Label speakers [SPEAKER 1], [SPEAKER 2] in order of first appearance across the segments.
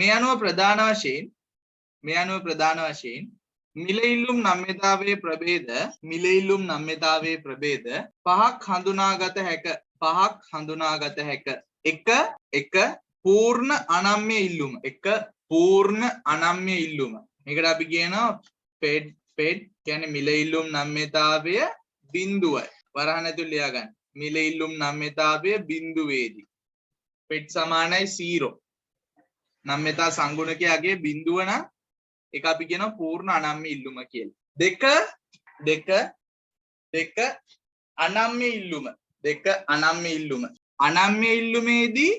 [SPEAKER 1] මේ අනුව ප්‍රධාන වශයෙන් මිල ඉල්ලුම් නම්‍යතාවයේ ප්‍රභේද පහක් හඳුනාගත හැක. එක පූර්ණ අනම්‍ය ඉල්ලුම. මේකට අපි කියනවා පෙඩ් කියන්නේ මිල ඉල්ලුම් නම්‍යතාවය බිඳුවයි. වරහන් ඇතුළේ ලියා ගන්න. මිල ඉල්ලුම් නම්‍යතාවය බිඳුවේදී පෙඩ් සමානයි 0. නම්‍යතා සංගුණකයාගේ බිඳුව නම් ඒක අපි කියනවා පූර්ණ අනම්‍ය ඉල්ලුම කියලා. දෙක අනම්‍ය ඉල්ලුම. අනම්‍ය ඉල්ලුමේදී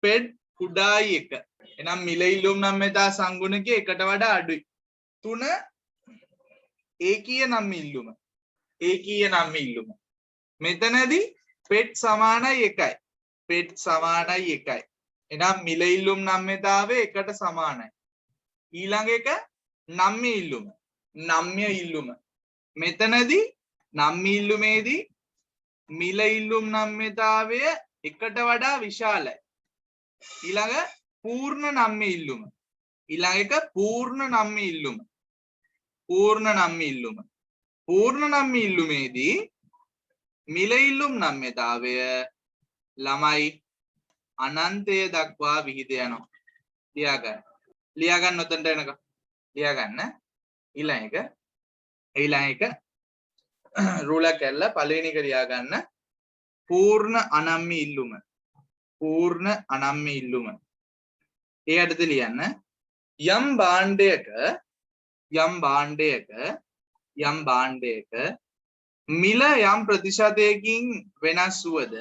[SPEAKER 1] පෙඩ් කුඩායි 1. එහෙනම් මිල ඉල්ලුම් නම්‍යතා සංගුණකය එකට වඩා අඩුයි. 3 ඒකීය නම්‍ය ඉල්ලුම. මෙතනදී පෙඩ් සමානයි 1යි. එහෙනම් මිල ඉල්ලුම් නම්‍යතාවය එකට සමානයි. ඊළඟ එක නම්‍ය ඉල්ලුම. මෙතනදී නම්‍ය ඉල්ලුමේදී මිල ඉල්ලුම් නම්‍යතාවය එකට වඩා විශාලයි. ඊළඟ පූර්ණ නම්‍ය ඉල්ලුම. පූර්ණ නම්‍ය ඉල්ලුමේදී මිල ඉල්ලුම් නම්‍යතාවය ළමයි අනන්තය දක්වා විහිද යනවා. ලියා ගන්න ඔතනට එනකම්. ලියා ගන්න. ඊළඟ එක රූලර් කැල්ල පළවෙනි එක ලියා ගන්න. පූර්ණ අනම්‍ය ඉල්ලුම. ඒ යටතේ ලියන්න යම් භාණ්ඩයක මිල යම් ප්‍රතිශතයකින් වෙනස් වුවද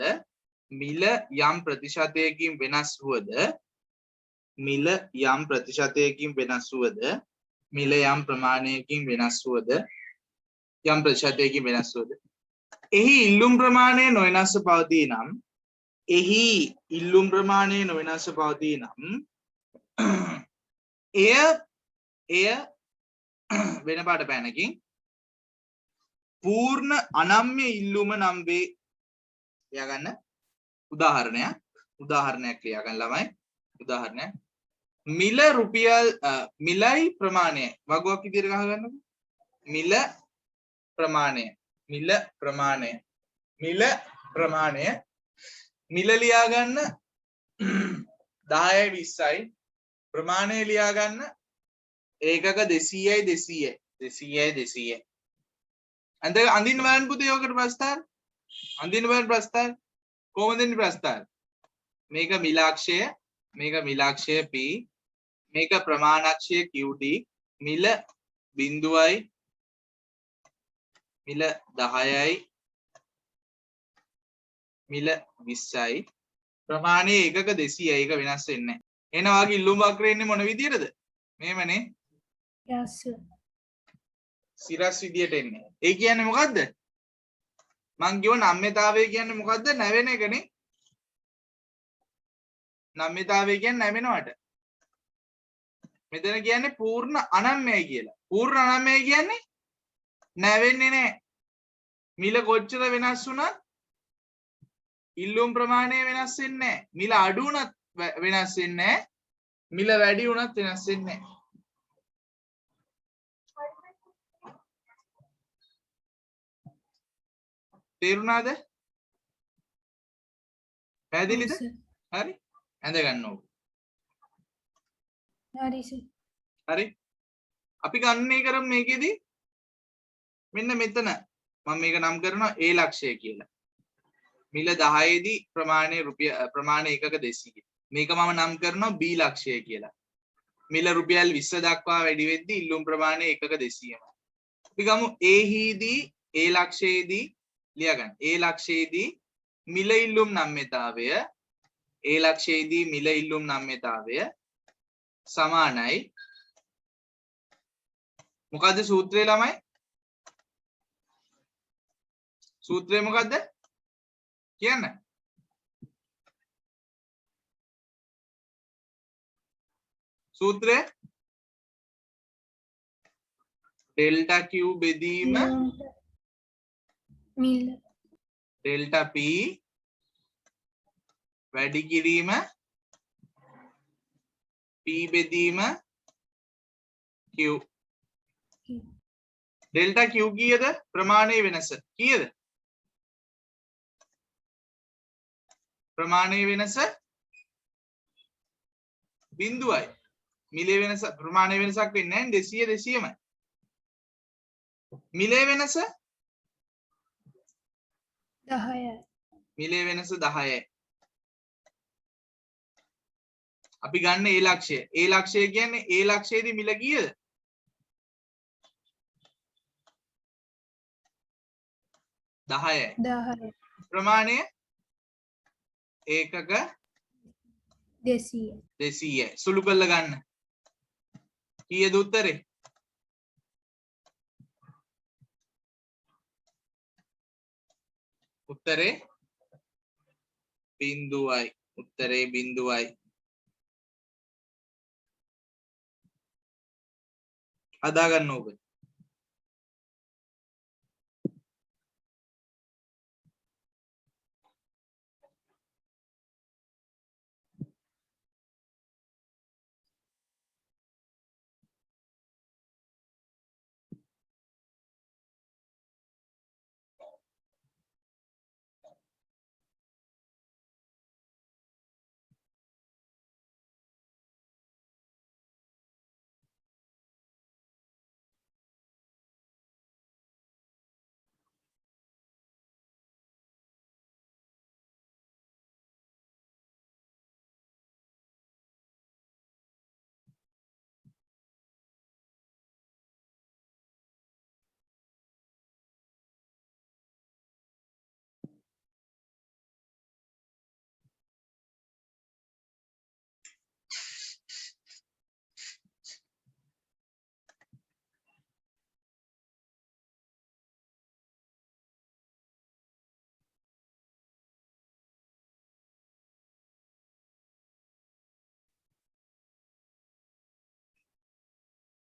[SPEAKER 1] මිල යම් ප්‍රතිශතයකින් වෙනස් වුවද එහි ඉල්ලුම් ප්‍රමාණය නොවෙනස්ව පවතී නම් එය වෙන පාඩ පැනකින් පූර්ණ අනම්‍ය ඉල්ලුම නම් වේ. ලියාගන්න. උදාහරණයක් ලියාගන්න ළමයි. උදාහරණයක් මිල රුපියල් මිලයි ප්‍රමාණය වගුවක් විදිහට ගහගන්නකො. මිල ප්‍රමාණය මිල ලියාගන්න 10යි 20යි ප්‍රමාණය ලියාගන්න ඒකක 200යි. අඳින්න බලන්න පුතේ ඔකට ප්‍රස්තාර. කොහොමද දෙන්නේ ප්‍රස්තාර? මේක මිලාක්ෂය P, මේක ප්‍රමාණාක්ෂය QD, මිල 0යි, මිල 10යි, මිල 20යි, ප්‍රමාණය ඒකක 200යි. ඒක වෙනස් වෙන්නේ නැහැ. එහෙනම් වාගේ ඉල්ලුම් වක්‍රය එන්නේ මොන විදියටද? මෙහෙමනේ.
[SPEAKER 2] Yes sir.
[SPEAKER 1] සිරස් විදියට එන්නේ. ඒ කියන්නේ මොකද්ද? මං කියව නම්‍යතාවය කියන්නේ මොකද්ද? නැවෙන එකනේ. නම්‍යතාවය කියන්නේ නැවෙනවට. මෙතන කියන්නේ පූර්ණ අනම්‍යයි කියලා. පූර්ණ අනම්‍යයි කියන්නේ නැවෙන්නේ නැහැ. මිල කොච්චර වෙනස් වුණත් ඉල්ලුම් ප්‍රමාණය වෙනස් වෙන්නේ නැහැ. මිල අඩු වුණත් වෙනස් වෙන්නේ නැහැ. මිල වැඩි වුණත් වෙනස් වෙන්නේ නැහැ. තේරුණාද? පැහැදිලිද? හරි. ඇඳ ගන්න ඕක. හරි. අපි ගන්නේ කරමු මේකෙදි මෙන්න මෙතන මම මේක නම් කරනවා A ලක්ෂය කියලා. මිල 10 දී ප්‍රමාණය එකක 200. මේක මම නම් කරනවා B ලක්ෂය කියලා. මිල රුපියල් 20 දක්වා වැඩි වෙද්දී ඉල්ලුම් ප්‍රමාණය එකක 200යි. අපි ගමු A හිදී A ලක්ෂයේදී ලියා ගන්න. A ලක්ෂයේදී මිල ඉල්ලුම් නම්‍යතාවය සමානයි මොකද්ද සූත්‍රය ළමයි? සූත්‍රය මොකද්ද? කියන්න. සූත්‍රය ඩෙල්ටා Q බෙදීම
[SPEAKER 2] මිල
[SPEAKER 1] ඩෙල්ටා P වැඩි කිරීම P බෙදීම Q. delta Q කීයද? ප්‍රමාණයේ වෙනස. කීයද? ප්‍රමාණයේ වෙනස බිඳුවයි. මිලේ වෙනස ප්‍රමාණයේ වෙනසක් වෙන්නේ නැහැ. 200 200මයි. මිලේ වෙනස
[SPEAKER 2] 10යි.
[SPEAKER 1] මිලේ වෙනස 10යි. අපි ගන්න ඒ ලක්ෂය. ඒ ලක්ෂය කියන්නේ ඒ ලක්ෂයේදී මිල කීයද? 10යි.
[SPEAKER 2] 10යි.
[SPEAKER 1] ප්‍රමාණය ඒකක
[SPEAKER 2] 200යි.
[SPEAKER 1] 200යි. සුළු කරලා ගන්න. කීයද උත්තරේ? උත්තරේ බිඳුවයි. උත්තරේ බිඳුවයි. හදා ගන්න ඕක.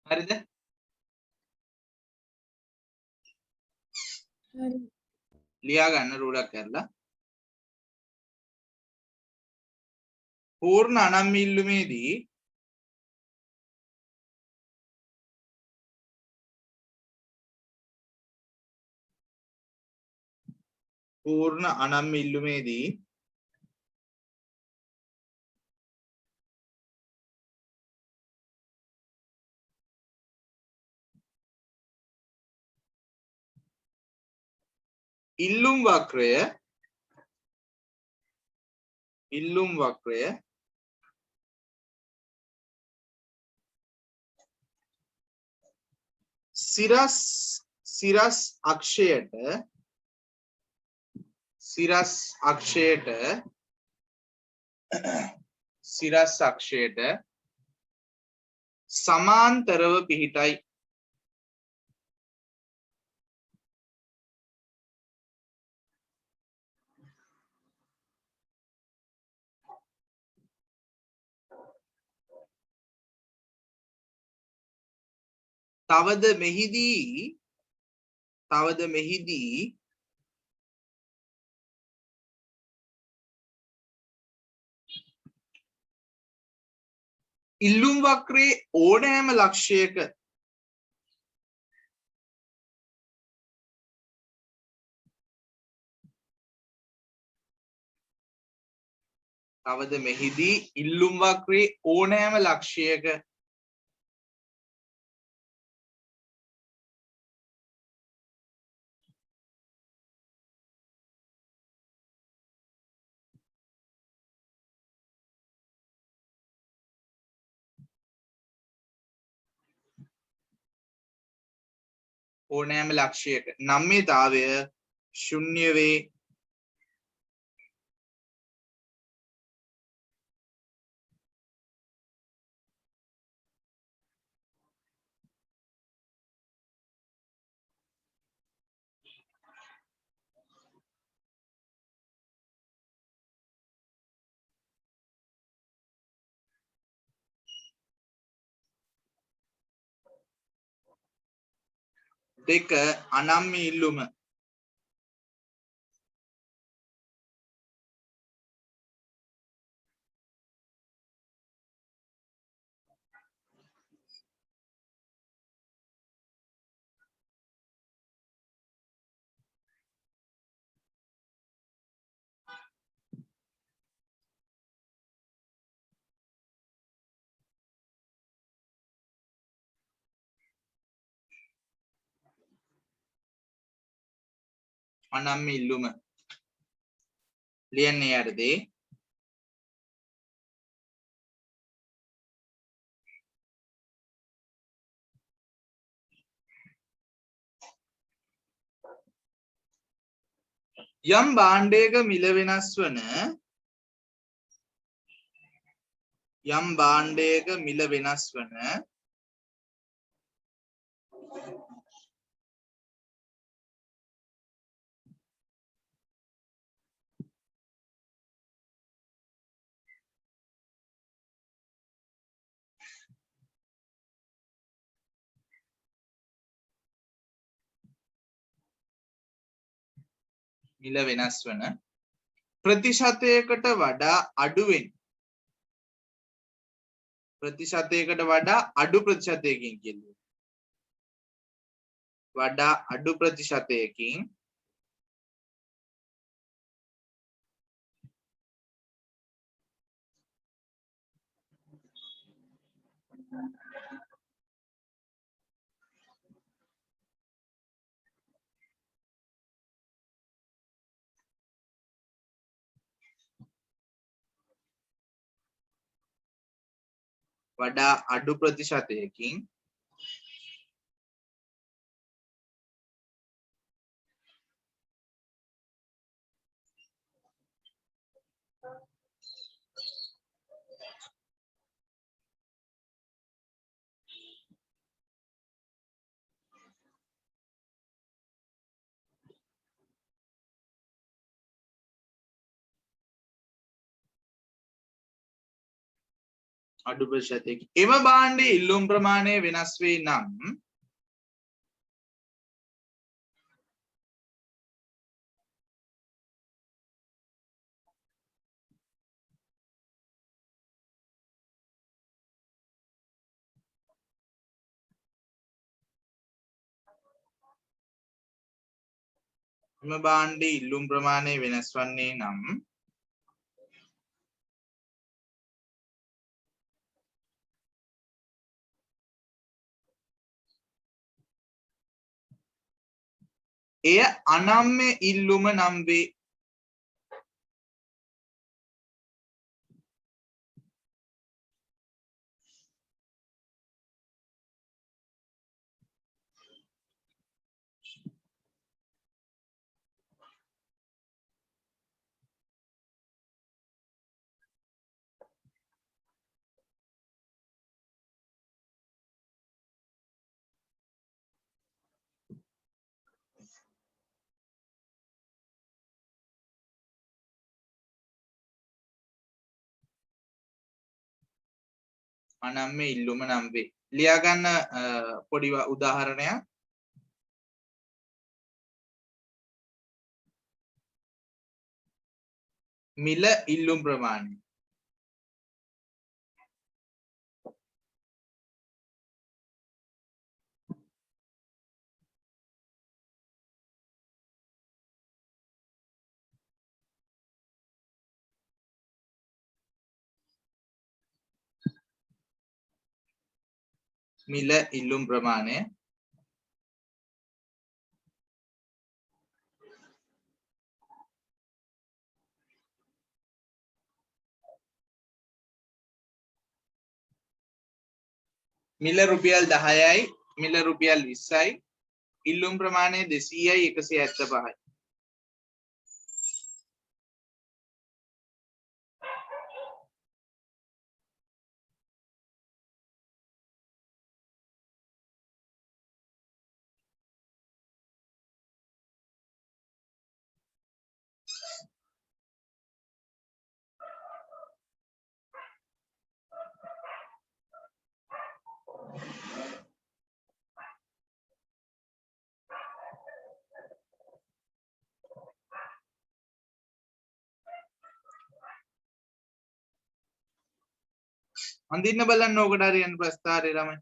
[SPEAKER 1] හරිද?
[SPEAKER 2] හරි.
[SPEAKER 1] ලියා ගන්න රූලක් කරලා. පූර්ණ අනම්ම ඉල්ලුමේදී පූර්ණ අනම්ම ඉල්ලුමේදී ඉල්ලුම් වක්‍රය සිරස් අක්ෂයට සමාන්තරව පිහිටයි. තවද මෙහිදී ඉල්ලුම් වක්‍රයේ ඕනෑම ලක්ෂයක තවද මෙහිදී ඉල්ලුම් වක්‍රයේ ඕනෑම ලක්ෂයක නම්‍යතාවය ශුන්‍ය වේ. දෙක අනම්‍ය ඉල්ලුම අනම්ම ඉල්ලුම ලියන්නේ යටතේ යම් භාණ්ඩයක මිල වෙනස් වන යම් භාණ්ඩයක මිල වෙනස් වන මිල වෙනස් වන ප්‍රතිශතයකට වඩා අඩුවෙන් ප්‍රතිශතයකට වඩා අඩු ප්‍රතිශතයකින් කියනවා වඩා අඩු ප්‍රතිශතයකින් වඩා අඩු ප්‍රතිශතයකින් අඩු ප්‍රතිශතයකින් එම භාණ්ඩයේ ඉල්ලුම් ප්‍රමාණය වෙනස් වේ නම් එම භාණ්ඩයේ ඉල්ලුම් ප්‍රමාණය වෙනස් වන්නේ නම් එය අනම්‍ය ඉල්ලුම නම් වේ අනම්‍ය ඉල්ලුම නම් වේ ලියා ගන්න පොඩි උදාහරණයක් මිල ඉල්ලුම් ප්‍රමාණය මිල ඉල්ලුම් ප්‍රමාණය මිල රුපියල් 10යි මිල රුපියල් 20යි ඉල්ලුම් ප්‍රමාණය 200යි 175යි අඳින්න බලන්න ඕකට හරියන්න ප්‍රස්ථාරය ළමයි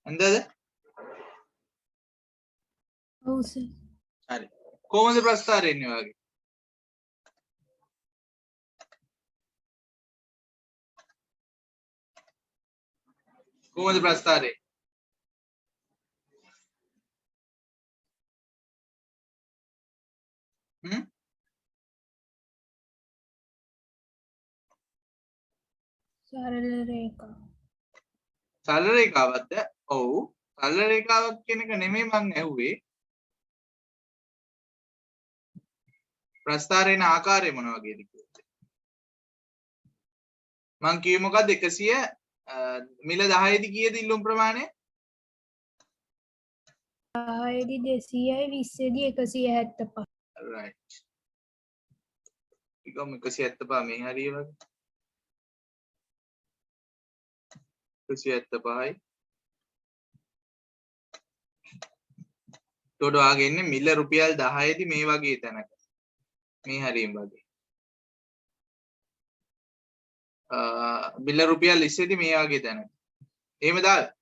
[SPEAKER 1] එන්දද?
[SPEAKER 2] ඔව් සර්.
[SPEAKER 1] හරි. කොහොමද ප්‍රස්ථාරය එන්නේ වගේ? කොහොමද ප්‍රස්ථාරය?
[SPEAKER 2] සරල රේඛා.
[SPEAKER 1] සරල රේඛාවක්ද? ඔව්. සරල රේඛාවක් කියන එක නෙමෙයි මං ඇහුවේ. ප්‍රස්ථාරේන ආකාරය මොන වගේද කියන්නේ? මං කිව්වේ මොකද්ද 100 මිල 10 දී කීයද ඉල්ලුම් ප්‍රමාණය?
[SPEAKER 2] 10 දී 200යි 20 දී 175.
[SPEAKER 1] right. ඊගොම 175 මේ හරිය වගේ. 175යි. එතකොට ඔයාගේ ඉන්නේ මිල රුපියල් 10 දී මේ වගේ තැනක. මේ හරියම වගේ. මිල රුපියල් 20 දී මේ වගේ තැනක. එහෙම දාලා.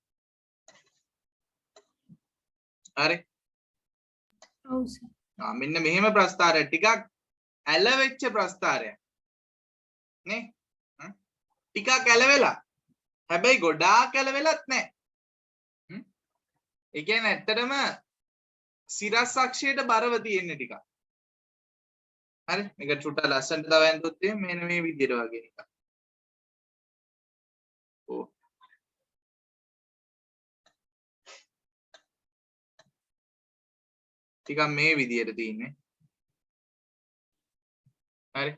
[SPEAKER 1] හරි.
[SPEAKER 2] ඔව් සර්.
[SPEAKER 1] මෙන්න මෙහෙම ප්‍රස්ථාරයක් ටිකක් ඇලවෙච්ච ප්‍රස්ථාරයක් නේ ටිකක් ඇලවෙලා හැබැයි ගොඩාක් ඇලවෙලත් නැහැ ඒ කියන්නේ ඇත්තටම සිරස් අක්ෂයට බරව තියෙන ටිකක් හරි මේක චුට්ට ලස්සනට තව ඇඳුත් මෙන්න මේ විදිහට වගේ නිකන් ඕ ටිකක් මේ විදිහට තියෙන්නේ හරි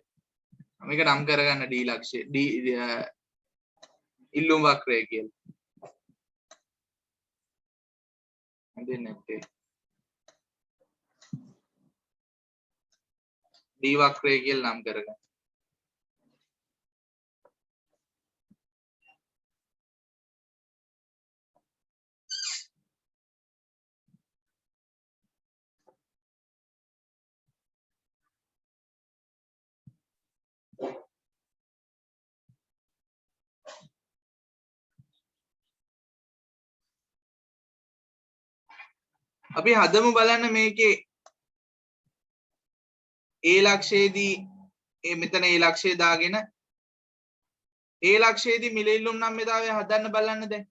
[SPEAKER 1] මේක නම් කරගන්න D ලක්ෂය D ඉල්ලුම් වක්‍රය කියලා හඳුන්නේ නැත්තේ D වක්‍රය කියලා නම් කරගන්න අපි හදමු බලන්න මේකේ A ලක්ෂයේදී මෙතන A ලක්ෂය දාගෙන A ලක්ෂයේදී මිල ඉල්ලුම් නම් මෙදාවේ හදන්න බලන්න දැන්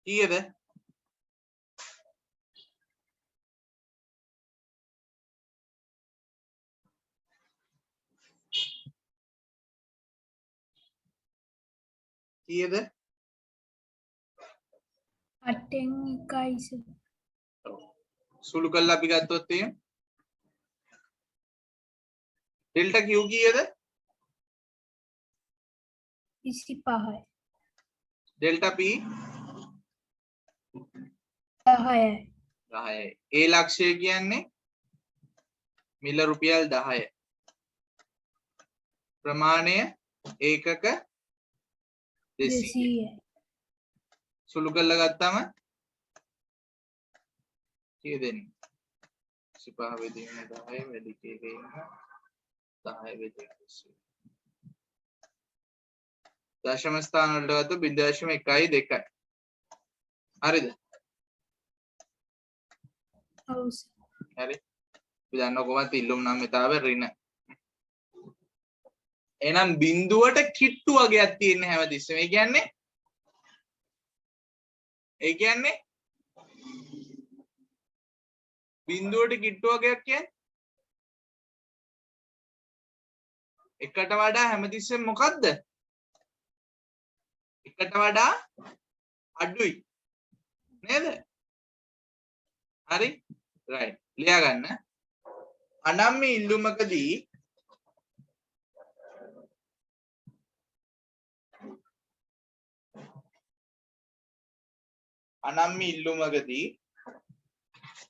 [SPEAKER 1] කීයද? කීයද?
[SPEAKER 2] 8න් 1යි සර්.
[SPEAKER 1] සුළු කරලා අපි ගත්තොත් එහෙම ඩෙල්ටා Q කීයද?
[SPEAKER 2] 25යි.
[SPEAKER 1] Delta P
[SPEAKER 2] 10යි.
[SPEAKER 1] 10යි. ඒ ලක්ෂය කියන්නේ මිල රුපියල් 10. ප්‍රමාණය ඒකක 200.
[SPEAKER 2] 200යි.
[SPEAKER 1] සුළු කරලා ගත්තම කීයද එන්නේ? 25 බෙදීම 10 වැඩි කීයකින් 10 බෙදීම 200. දශම ස්ථාන වලට ගත්ත 0.12. හරිද?
[SPEAKER 2] ඔව් සර්.
[SPEAKER 1] හරි. අපි දන්න කොහොමද ඉල්ලුම් නම් මෙතාව ඍණ. එහෙනම් බිඳුවට කිට්ටු වගේක් තියෙන හැමතිස්සෙම. ඒ කියන්නේ බිඳුවට කිට්ටු වගේක් කියන්නේ එකට වඩා හැමතිස්සෙම මොකද්ද? එකට වඩා අඩුයි. නේද? හරි? රයිට්. ලියා ගන්න. අනම්‍ය ඉල්ලුමකදී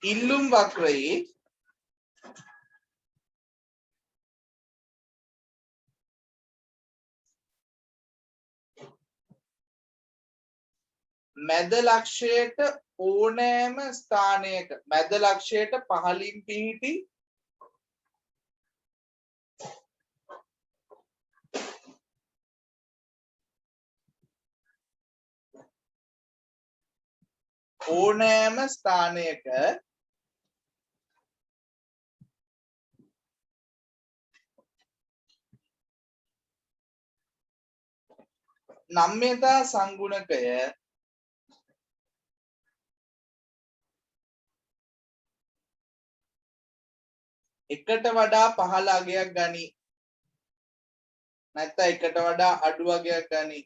[SPEAKER 1] ඉල්ලුම් වක්‍රයේ මැද ලක්ෂයට ඕනෑම ස්ථානයක මැද ලක්ෂයට පහළින් පිහිටි ඕනෑම ස්ථානයක නම්‍යතා සංගුණකය එකට වඩා පහළ අගයක් ගනි. නැත්නම් එකට වඩා අඩු අගයක් ගනි.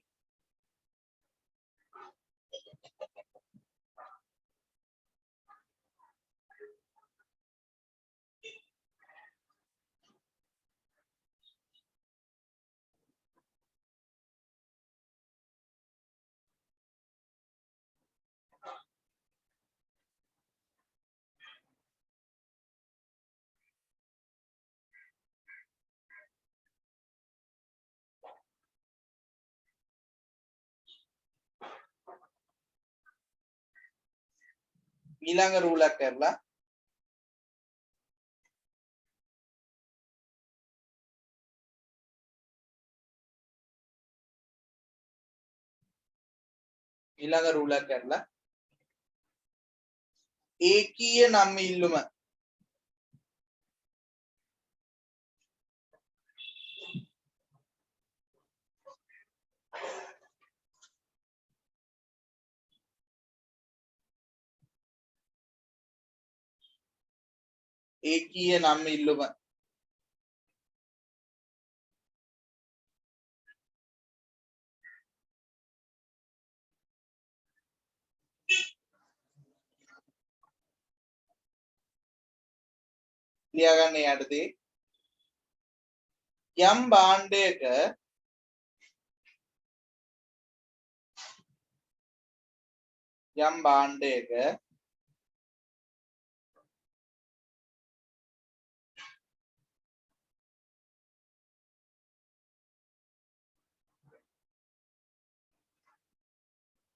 [SPEAKER 1] ඊළඟ රූලක් කරලා ඒකීය නම් ඉල්ලුම ලියාගන්න යටතේ යම් භාණ්ඩයක යම් භාණ්ඩයක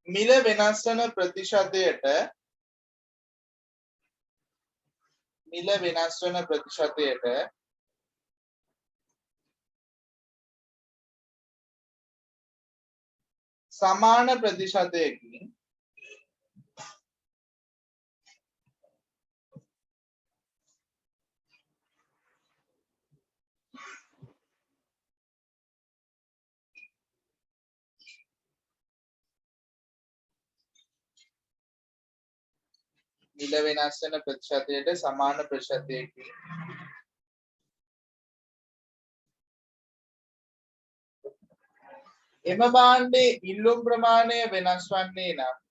[SPEAKER 1] මිල වෙනස් වන ප්‍රතිශතයට සමාන ප්‍රතිශතයකින් මිල වෙනස් වන ප්‍රතිශතයට සමාන ප්‍රතිශතයකින් එම භාණ්ඩයේ ඉල්ලුම් ප්‍රමාණය වෙනස් වන්නේ නම්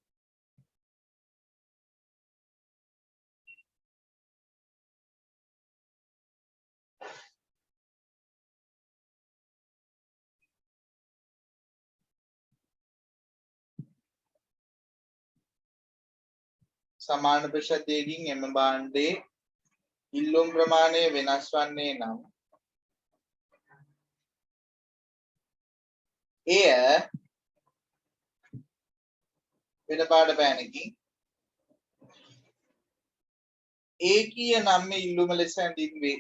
[SPEAKER 1] සමාන ප්‍රතිශතයකින් එම භාණ්ඩයේ ඉල්ලුම් ප්‍රමාණය වෙනස් වන්නේ නම් එය වෙන පාඩ පෑනකින් ඒකීය නම් ඉල්ලුම ලෙස හැඳින්වේ.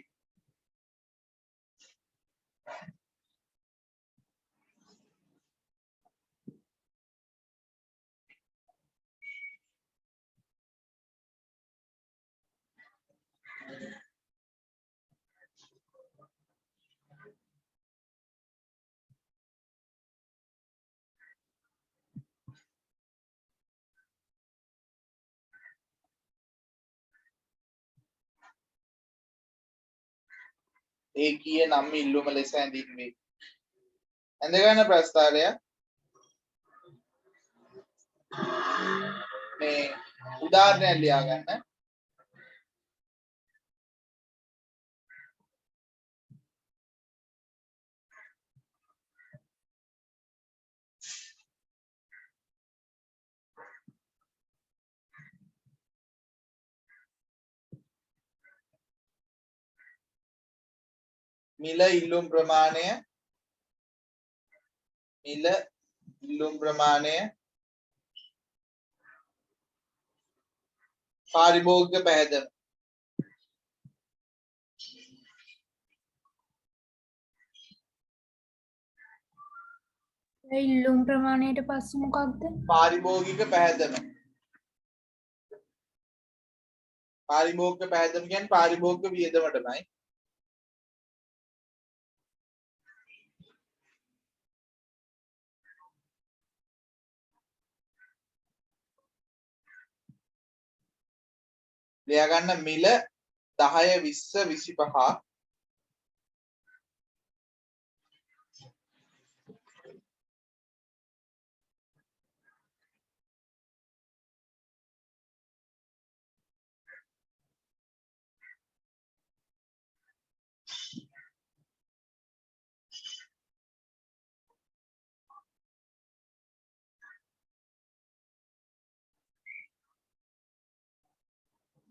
[SPEAKER 1] ඒකීය නම් ඉල්ලුම ලෙස හැඳින්වේ. ඇඳගන්න ප්‍රස්ථාරය මේ උදාහරණයක් ලියා ගන්න. මිල ඉල්ලුම් ප්‍රමාණය පාරිභෝගික පැහැදම
[SPEAKER 2] ඉල්ලුම් ප්‍රමාණයට පස්සේ මොකක්ද?
[SPEAKER 1] පාරිභෝගික පැහැදම කියන්නේ පාරිභෝගික වියදමටමයි. ලියා ගන්න මිල 10 20 25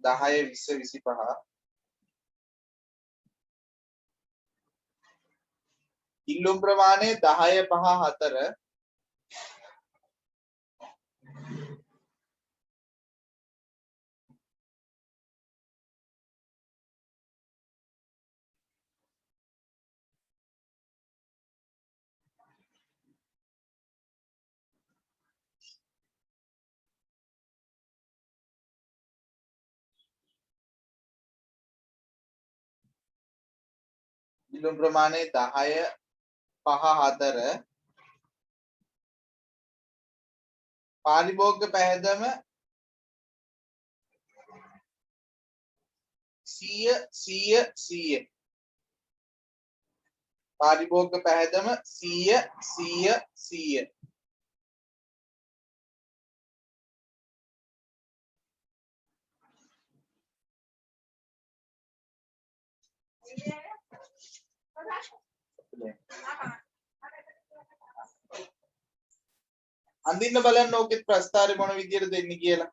[SPEAKER 1] 10 20 25 ඉල්ලුම් ප්‍රමාණය 10 5 4 ඉල්ලුම් ප්‍රමාණය 10 5 4 පාරිභෝගික පැහැදම 100 පාරිභෝගික පැහැදම 100 අඳින්න බලන්න ඕකෙත් ප්‍රස්ථාරේ මොන විදියට දෙන්නේ කියලා.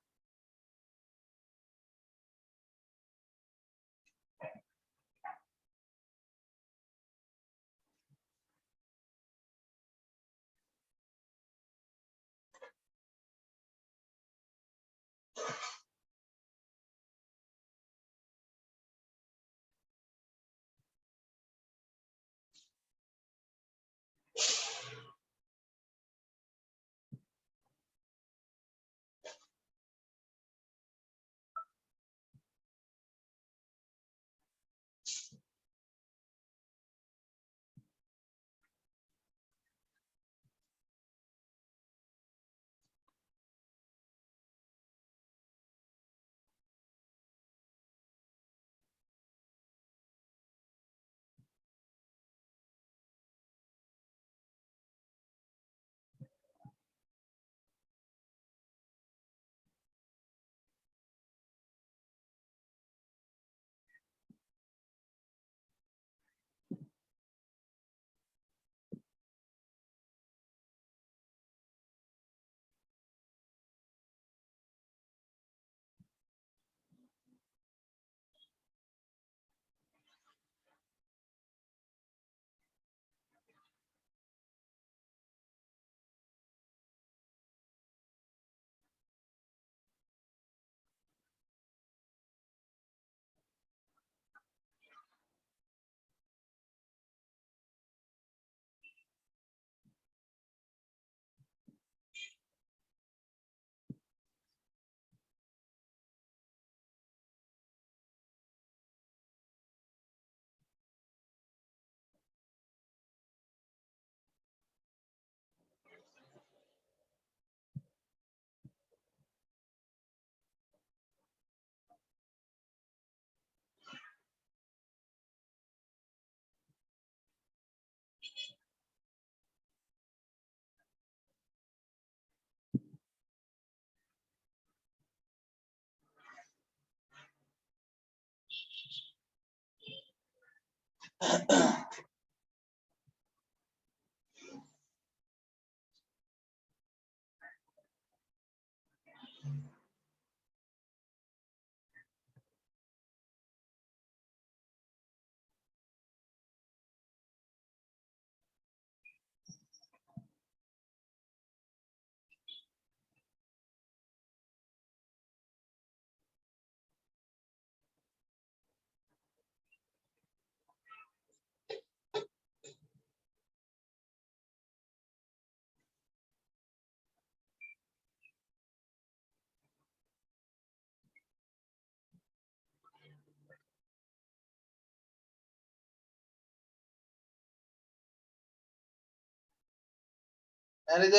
[SPEAKER 1] හරිද?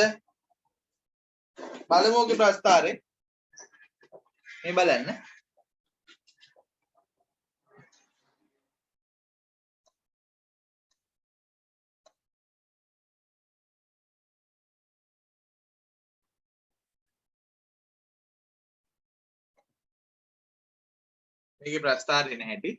[SPEAKER 1] බලමු ඔගේ ප්‍රස්ථාරේ. මේ බලන්න. මේකේ ප්‍රස්ථාරේ නැහැටි.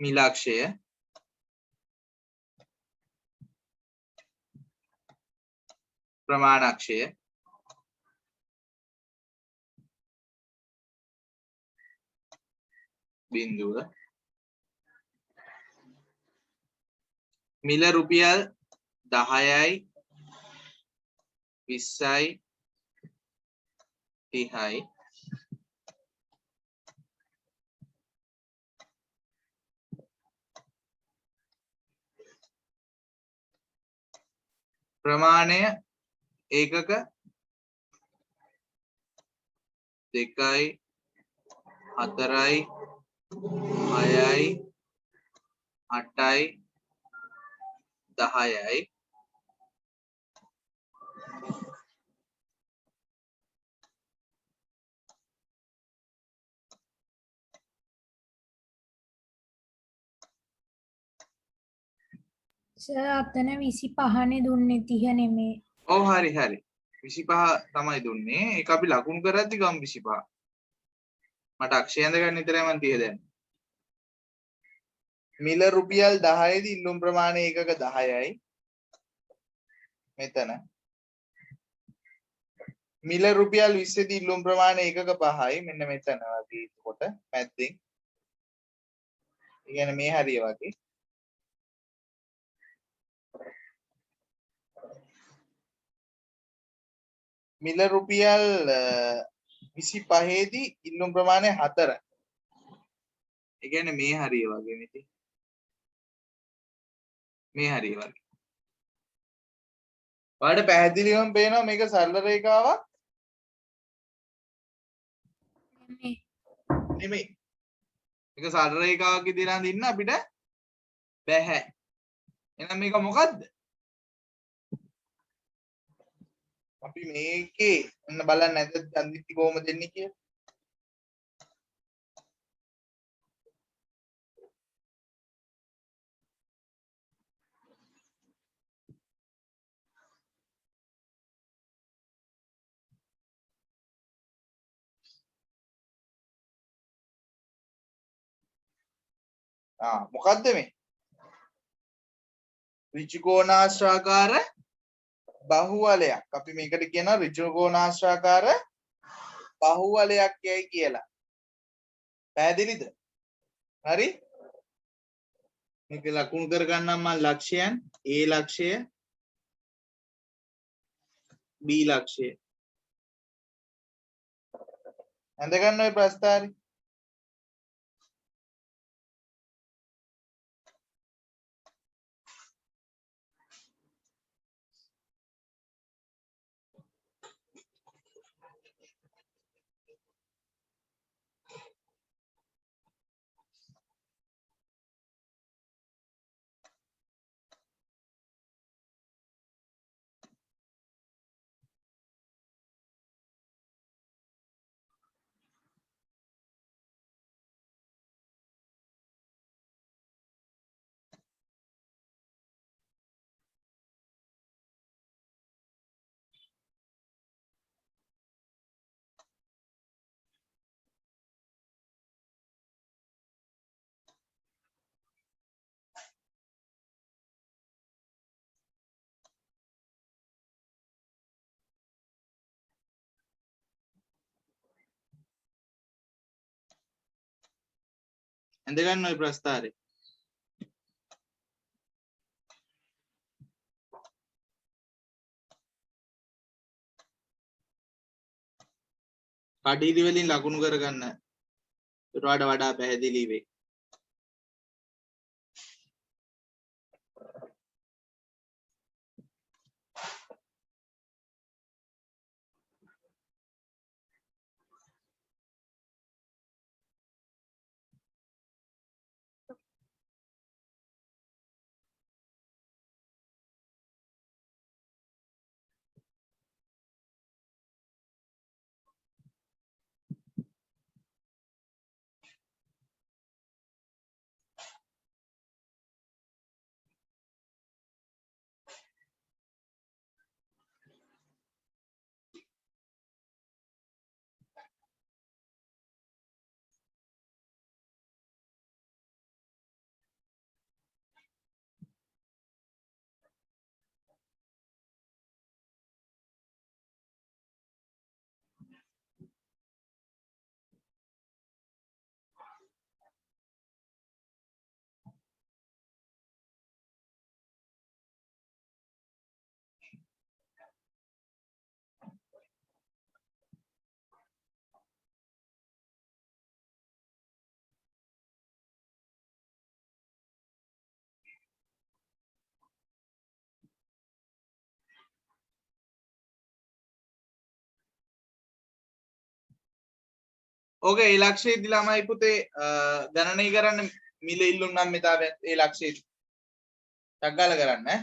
[SPEAKER 1] මිලාක්ෂය ප්‍රමාණක්ෂය බිඳුව මිල රුපියල් 10යි 20යි 30යි ප්‍රමාණය ඒකක 2යි 4යි 6යි 8යි 10යි
[SPEAKER 2] සර් අතන 25නේ දුන්නේ 30 නෙමේ.
[SPEAKER 1] ඔව් හරි හරි 25 තමයි දුන්නේ. ඒක අපි ලකුණු කරද්දි ගමු 25. මට අක්ෂය ඇඳ ගන්න විතරයි මම 30 දැම්මේ. මිල රුපියල් 10 දී ඉල්ලුම් ප්‍රමාණය ඒකක 10යි. මෙතන. මිල රුපියල් 20 දී ඉල්ලුම් ප්‍රමාණය ඒකක 5යි. මෙන්න මෙතන වගේ කොට මැද්දෙන්. ඒ කියන්නේ මේ හරිය වගේ. මිල රුපියල් 25 දී ඉල්ලුම් ප්‍රමාණය 4. ඒ කියන්නේ මේ හරිය වගේ නෙති. මේ හරිය වගේ. ඔයාලට පැහැදිලිවම පේනවා මේක සරල රේඛාවක්
[SPEAKER 2] නෙමේ.
[SPEAKER 1] නෙමෙයි. මේක සරල රේඛාවක් විදිහට අඳින්න අපිට බැහැ. එහෙනම් මේක මොකද්ද? අපි මේකේ ඔන්න බලන්න නැද්ද අඳිtti කොහොමද දෙන්නේ කියලා. මොකද්ද මේ? ඍජුකෝණාශ්‍රාකාර බහුවලයක්. අපි මේකට කියනවා ඍජුකෝණාශ්‍රාකාර බහුවලයක් යයි කියලා. පැහැදිලිද? හරි? මේක ලකුණු කර ගන්නම් මම ලක්ෂයන් A ලක්ෂය B ලක්ෂය. ඇඳ ගන්න ඔය ප්‍රස්ථාරي. ඇඳ ගන්න ඔය ප්‍රස්ථාරේ. කඩිලි වලින් ලකුණු කරගන්න. ඒට වඩා පැහැදිලි වෙයි. ඕකේ ඒ ලක්ෂයේදී ළමයි පුතේ ගණනය කරන්න මිල ඉල්ලුම් නම් මෙතාවය ඒ ලක්ෂයේදී ටග්ගාල කරන්න ඈ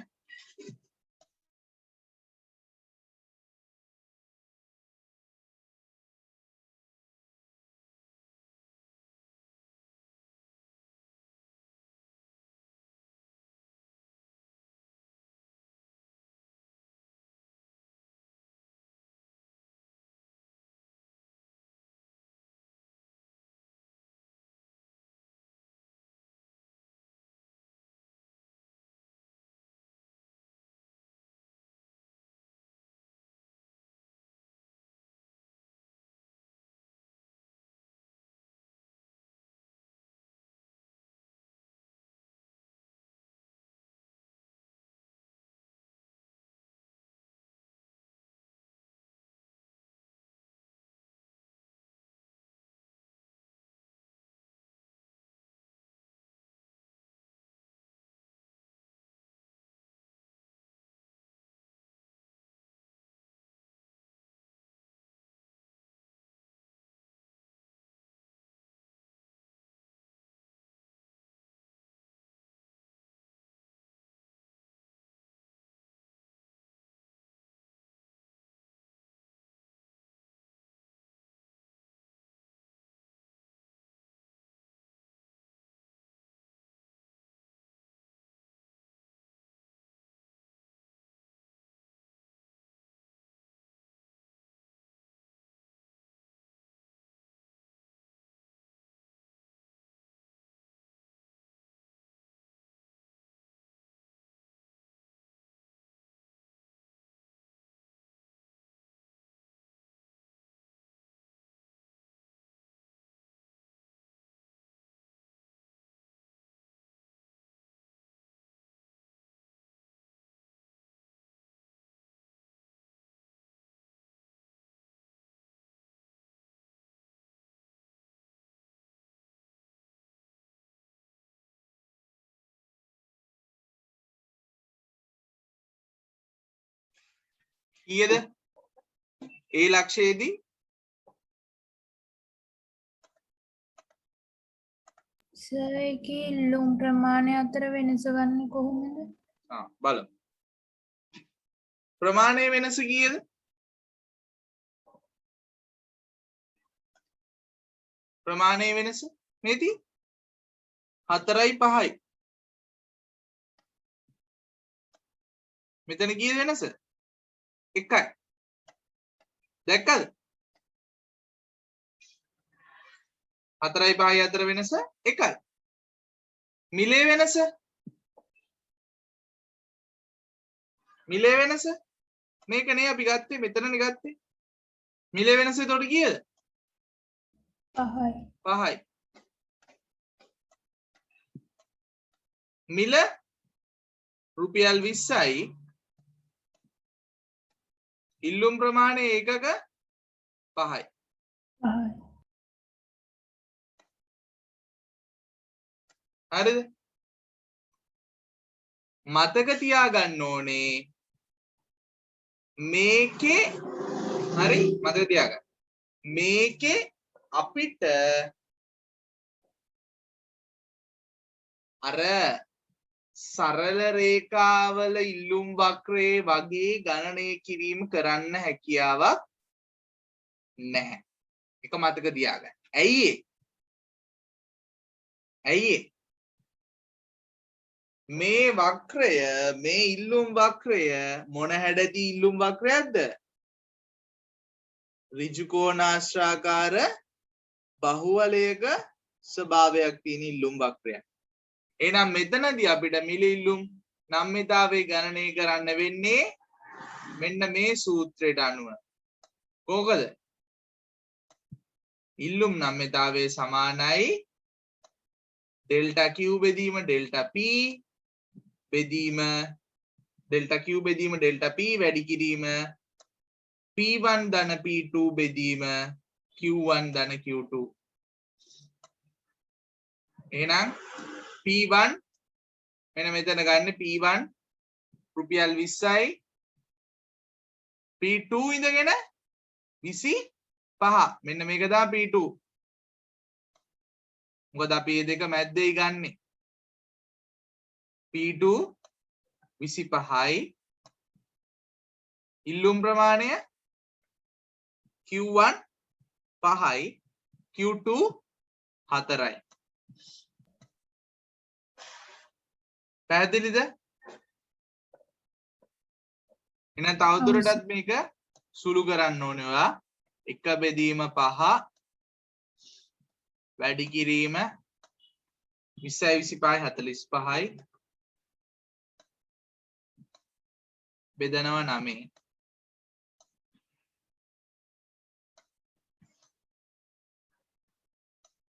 [SPEAKER 1] කීයද ඒ ලක්ෂයේදී
[SPEAKER 2] සර් ඒකේ ලුම් ප්‍රමාණය අතර වෙනස ගන්න කොහොමද?
[SPEAKER 1] බලමු ප්‍රමාණයේ වෙනස කීයද ප්‍රමාණයේ වෙනස මේති 4යි 5යි මෙතන කීයද වෙනස 1යි දැක්කද 4යි 5යි අතර වෙනස 1යි මිලේ වෙනස මේකනේ අපි ගත්තේ මෙතනනේ ගත්තේ මිලේ වෙනස එතකොට කීයද
[SPEAKER 2] 5යි.
[SPEAKER 1] 5යි මිල රුපියල් 20යි ඉල්ලුම් ප්‍රමාණය ඒකක 5යි
[SPEAKER 2] 5යි.
[SPEAKER 1] හරිද මතක තියාගන්න ඕනේ මේකේ හරි මතක තියාගන්න මේකේ අපිට අර සරල රේඛාවල ඉල්ලුම් වක්‍රයේ වගේ ගණනය කිරීම කරන්න හැකියාවක් නැහැ. ඒක මතක තියාගන්න. ඇයි මේ වක්‍රය මේ ඉල්ලුම් වක්‍රය මොන හැඩදී ඉල්ලුම් වක්‍රයක්ද? ඍජු කෝණාශ්‍රාකාර බහුවලයක ස්වභාවයක් තියෙන ඉල්ලුම් වක්‍රයක්. එහෙනම් මෙතනදී අපිට මිල ඉල්ලුම් නම්‍යතාවයේ ගණනය කරන්න වෙන්නේ මෙන්න මේ සූත්‍රයට අනුව. කොහොමද? ඉල්ලුම් නම්‍යතාවයේ සමානයි ඩෙල්ටා Q බෙදීම ඩෙල්ටා P බෙදීම ඩෙල්ටා Q බෙදීම ඩෙල්ටා P වැඩි කිරීම P1 ධන P2 බෙදීම Q1 ධන Q2. එහෙනම් P1 මෙන්න මෙතන ගන්න P1 රුපියල් 20යි P2 ඉඳගෙන 25 මෙන්න මේක තමයි P2 මොකද අපි මේ දෙක මැද්දේ ගන්නෙ P2 25යි ඉල්ලුම් ප්‍රමාණය Q1 5යි Q2 4යි පැහැදිලිද? එහෙනම් තවදුරටත් මේක සුළු කරන්න ඕනේ ඔයා 1 බෙදීම 5 වැඩි කිරීම 20යි 25යි 45යි බෙදනවා 9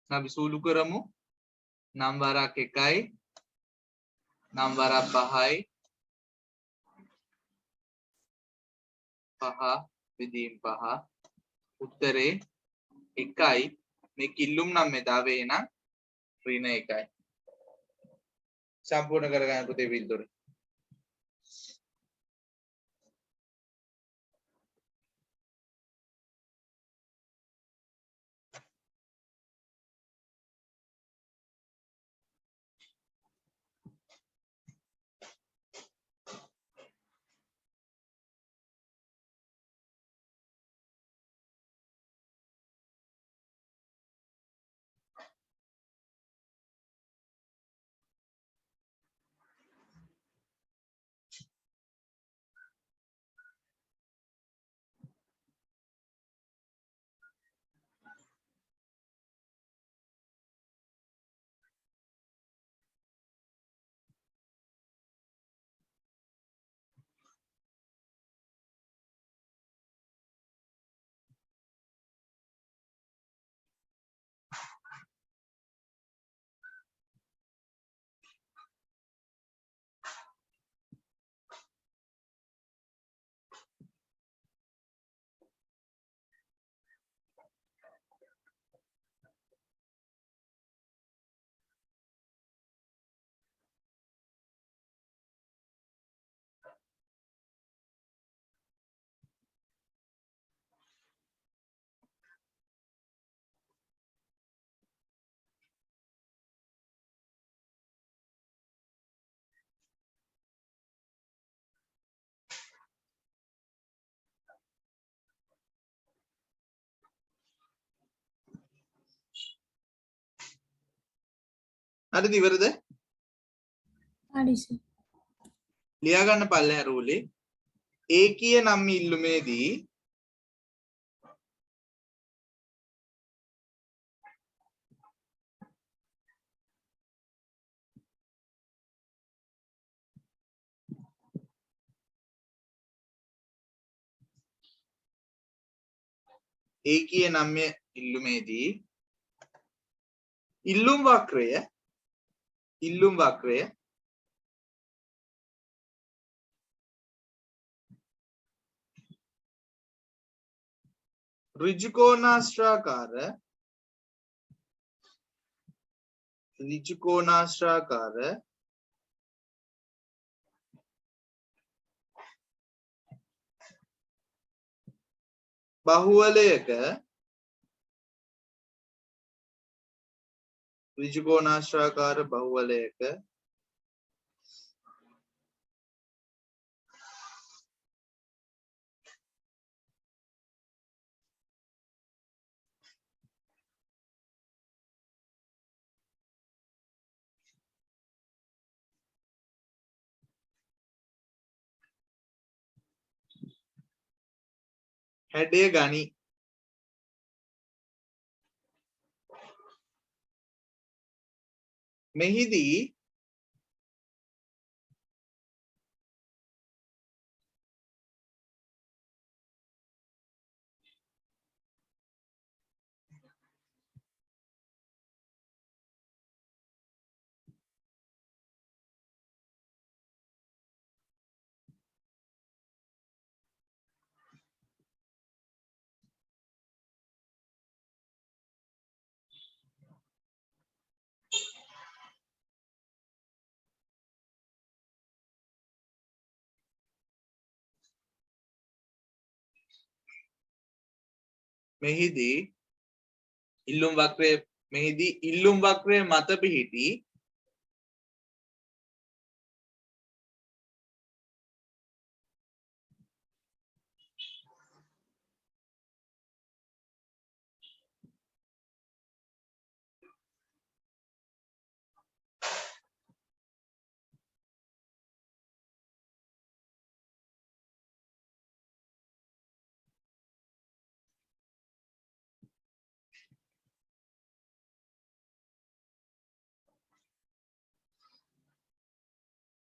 [SPEAKER 1] අපි සුළු කරමු නම් වරක් 1යි නම් වරක් 5යි 5 බෙදීම 5 උත්තරේ 1යි මේ කිල්ලුම් නම්‍යතාවය නම් ඍණ 1යි සම්පූර්ණ කරගන්න පුතේ පිළිතුර හරිද ඉවරද?
[SPEAKER 2] හරි සර්.
[SPEAKER 1] ලියා ගන්න පල්ලෙහා රූලේ. ඒකීය නම් ඉල්ලුමේදී ඒකීය නම් ඉල්ලුමේදී ඉල්ලුම් වක්‍රය ඍජුකෝණාශ්‍රාකාර බහුවලයක හැඩය ගනී.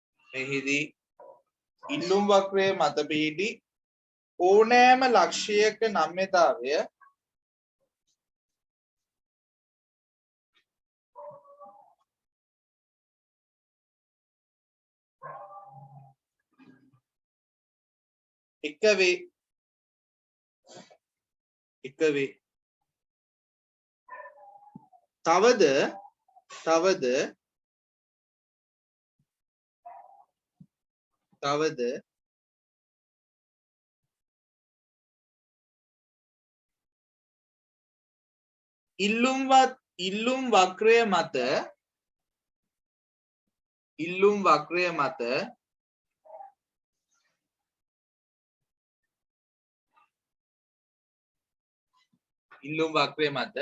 [SPEAKER 1] මෙහිදී ඉල්ලුම් වක්‍රය මත පිහිටි ඕනෑම ලක්ෂයක නම්‍යතාවය එක වේ. තවද ඉල්ලුම් වක්‍රය මත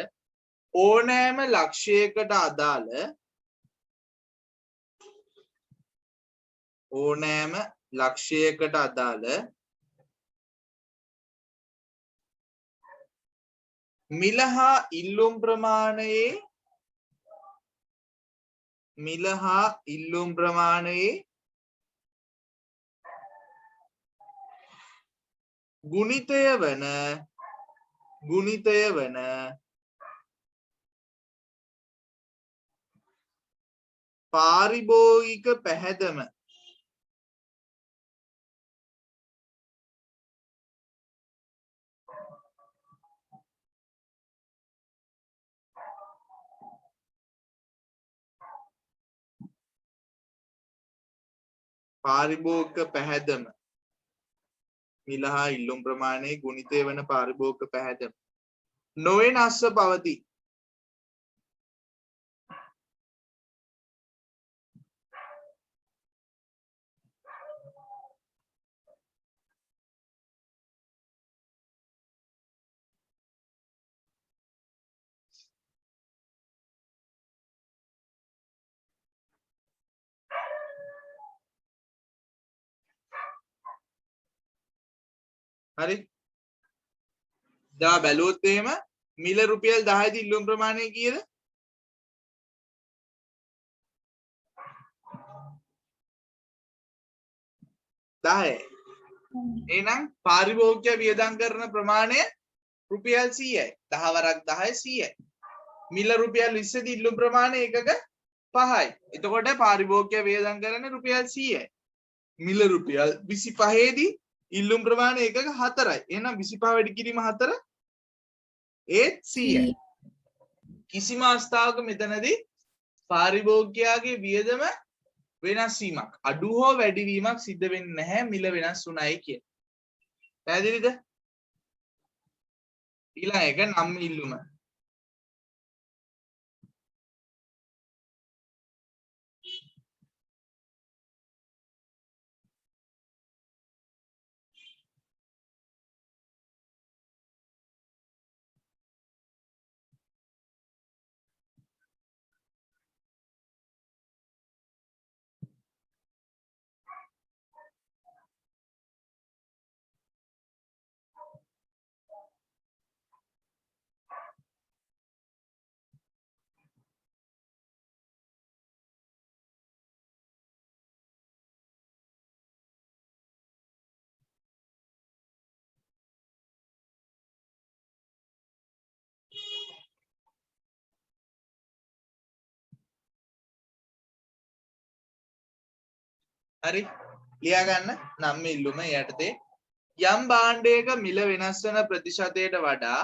[SPEAKER 1] ඕනෑම ලක්ෂයකට අදාළ මිල හා ඉල්ලුම් ප්‍රමාණයේ ගුණිතය වන පාරිභෝගික පැහැදම මිල හා ඉල්ලුම් ප්‍රමාණයේ ගුණිතය වන පාරිභෝගික පැහැදම නොවෙනස්ව පවතී. හරි දා බැලුවොත් එහෙම මිල රුපියල් 10 දී ඉල්ලුම් ප්‍රමාණය කීයද 10 එහෙනම් පාරිභෝගික වියදම් කරන ප්‍රමාණය රුපියල් 100යි 10 වරක් 10 100යි මිල රුපියල් 20 දී ඉල්ලුම් ප්‍රමාණය එකක 5යි එතකොට පාරිභෝගික වියදම් කරන්නේ රුපියල් 100යි මිල රුපියල් 25 දී ඉල්ලුම් ප්‍රමාණය එකක 4යි එහෙනම් 25 වැඩි කිරීම 4 ඒත් 100යි කිසිම අවස්ථාවක මෙතනදී පාරිභෝගිකයාගේ වියදම වෙනස් වීමක් අඩු හෝ වැඩි වීමක් සිද්ධ වෙන්නේ නැහැ මිල වෙනස් වුණයි කිය. පැහැදිලිද? ඊළඟ එක නම් ඉල්ලුම. හරි ලියා ගන්න නම් ඉල්ලුම යටතේ යම් භාණ්ඩයක මිල වෙනස් වන ප්‍රතිශතයට වඩා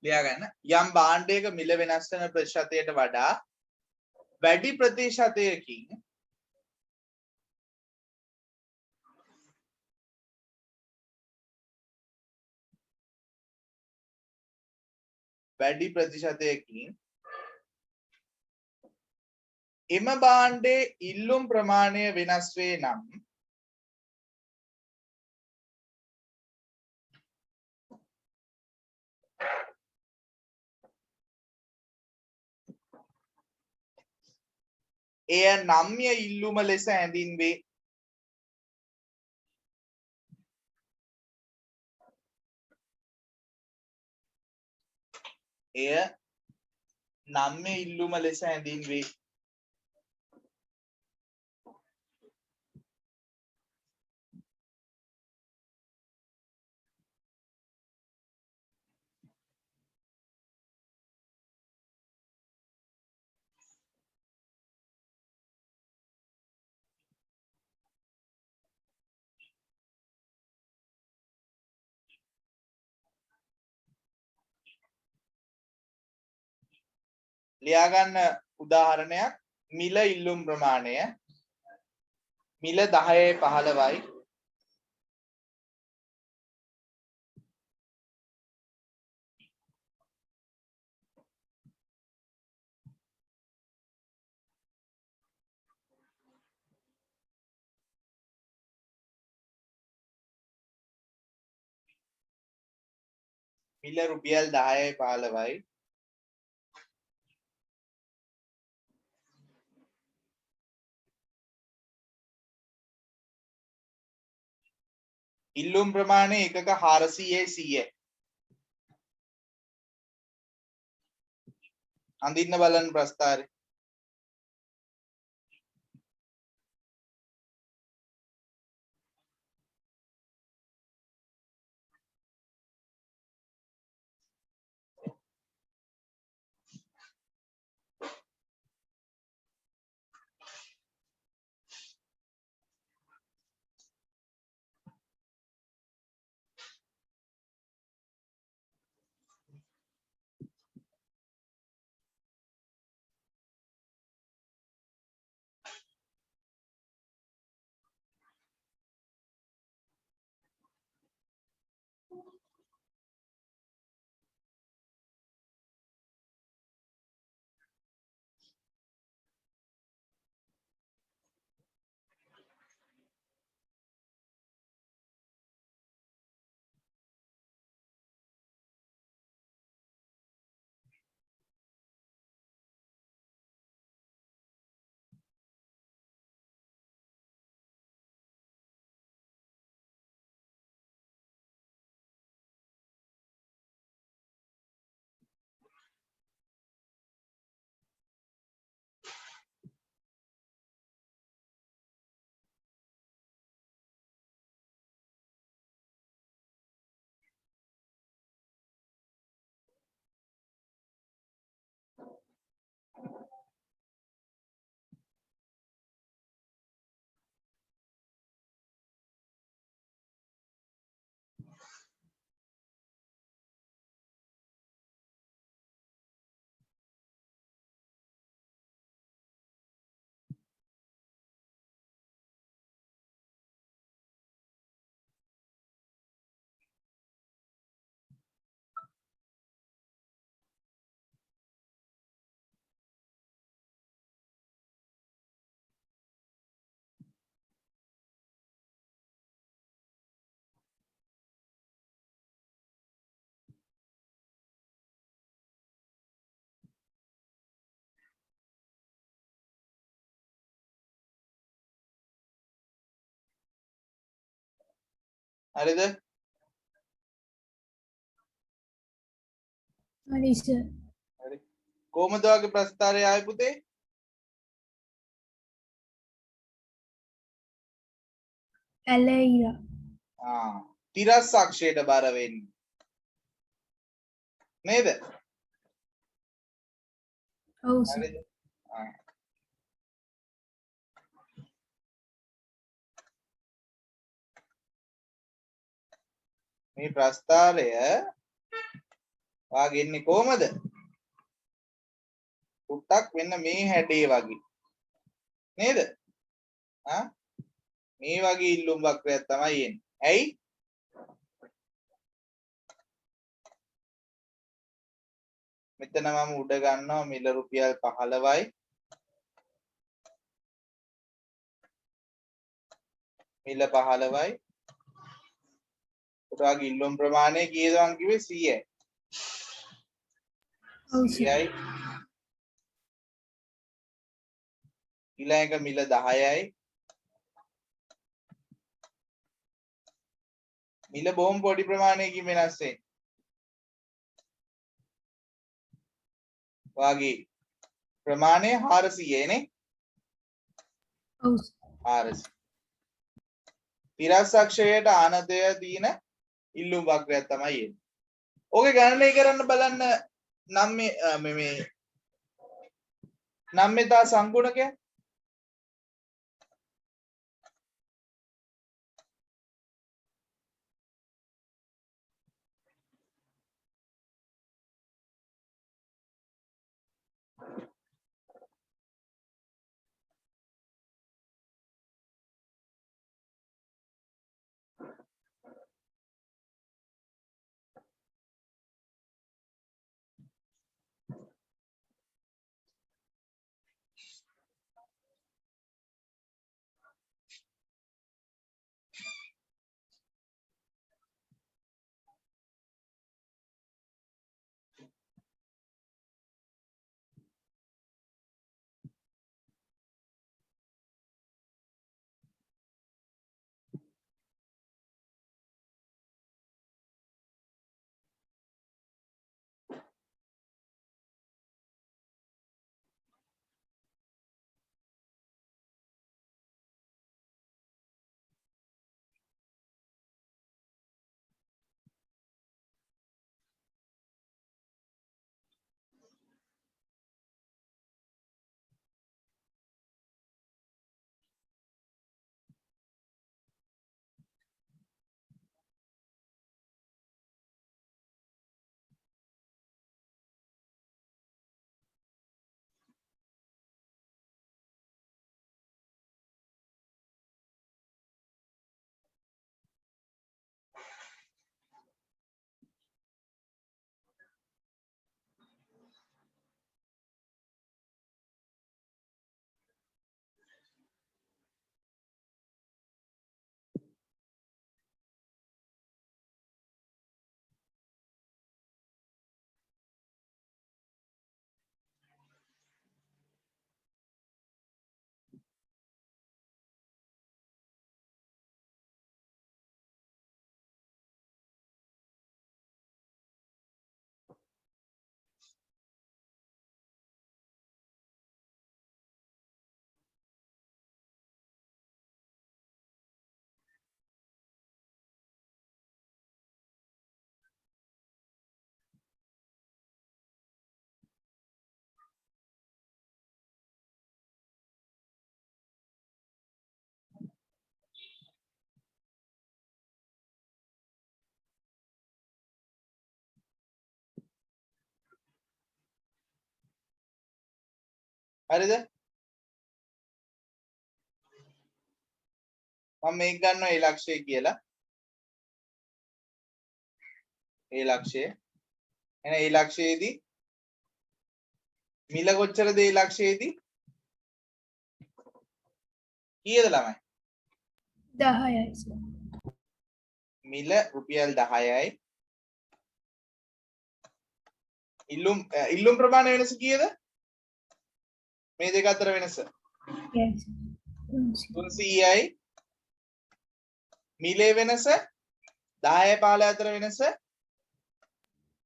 [SPEAKER 1] ලියා ගන්න යම් භාණ්ඩයක මිල වෙනස් වන ප්‍රතිශතයට වඩා වැඩි ප්‍රතිශතයකින් එම භාණ්ඩයේ ඉල්ලුම් ප්‍රමාණය වෙනස් වේ නම් එය නම්‍ය ඉල්ලුම ලෙස හැඳින්වේ. එය නම්‍ය ඉල්ලුම ලෙස හැඳින්වේ. ලියා ගන්න උදාහරණයක් මිල ඉල්ලුම් ප්‍රමාණය මිල 10යි 15යි මිල රුපියල් 10යි 15යි ඉල්ලුම් ප්‍රමාණය එකක 400යි 100යි අඳින්න බලන්න ප්‍රස්තාරේ හරිද?
[SPEAKER 2] හරි සර්.
[SPEAKER 1] හරි. කොහමද ඔයාගේ ප්‍රස්තාරය ආවේ පුතේ?
[SPEAKER 2] ඇලයිලා.
[SPEAKER 1] තිරස් අක්ෂයට බර වෙන්නේ. නේද?
[SPEAKER 2] ඔව් සර්.
[SPEAKER 1] හරිද? මේ ප්‍රස්තාරය වාගේ එන්නේ කොහමද? පුට්ටක් වෙන්න මේ හැඩේ වගේ. නේද? මේ වගේ ඉල්ලුම් වක්‍රයක් තමයි එන්නේ. ඇයි? මෙතන මම උඩ ගන්නවා මිල රුපියල් 15යි. මිල 15යි. ඔයාගේ ඉල්ලුම් ප්‍රමාණය කීයද මං කිව්වේ 100යි.
[SPEAKER 2] ඔව් සර්.
[SPEAKER 1] 100යි. ඊළඟ මිල 10යි. මිල බොහොම පොඩි ප්‍රමාණයකින් වෙනස් වෙන්නේ. වාගේ ප්‍රමාණය 400යි නේ.
[SPEAKER 2] ඔව් සර්.
[SPEAKER 1] 400. තිරස් අක්ෂයට ආනතය දින ඉල්ලුම් වක්‍රයක් තමයි එන්නේ. ඕකේ ගණනය කරන්න බලන්න නම්‍යතා සංගුණකය. හරිද? මම මේක ගන්නවා ඒ ලක්ෂය කියලා. ඒ ලක්ෂය. එහෙනම් ඒ ලක්ෂයේදී මිල කොච්චරද ඒ ලක්ෂයේදී? කීයද ළමයි?
[SPEAKER 2] 10යි සර්.
[SPEAKER 1] මිල රුපියල් 10යි. ඉල්ලුම් ප්‍රමාණය වෙනස කීයද? මේ දෙක අතර වෙනස
[SPEAKER 2] yes
[SPEAKER 1] 300යි. මිලේ වෙනස 10 15 අතර වෙනස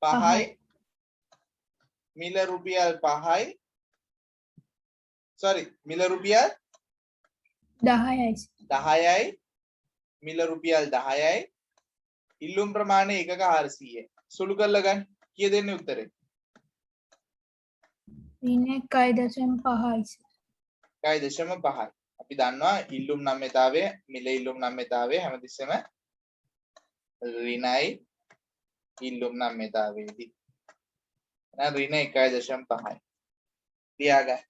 [SPEAKER 1] 5යි. මිල රුපියල් 5යි. sorry මිල රුපියල්
[SPEAKER 2] 10යි.
[SPEAKER 1] 10යි. මිල රුපියල් 10යි. ඉල්ලුම් ප්‍රමාණය 1ක 400යි. සුළු කරලා ගන්න. කීය දෙන්නේ උත්තරේ?
[SPEAKER 2] ඍණ 1.5යි.
[SPEAKER 1] 1.5යි. අපි දන්නවා ඉල්ලුම් නම්‍යතාවය මිල ඉල්ලුම් නම්‍යතාවය හැමතිස්සෙම ඍණයි ඉල්ලුම් නම්‍යතාවයේදී. එහෙනම් ඍණ 1.5යි. තියාගන්න.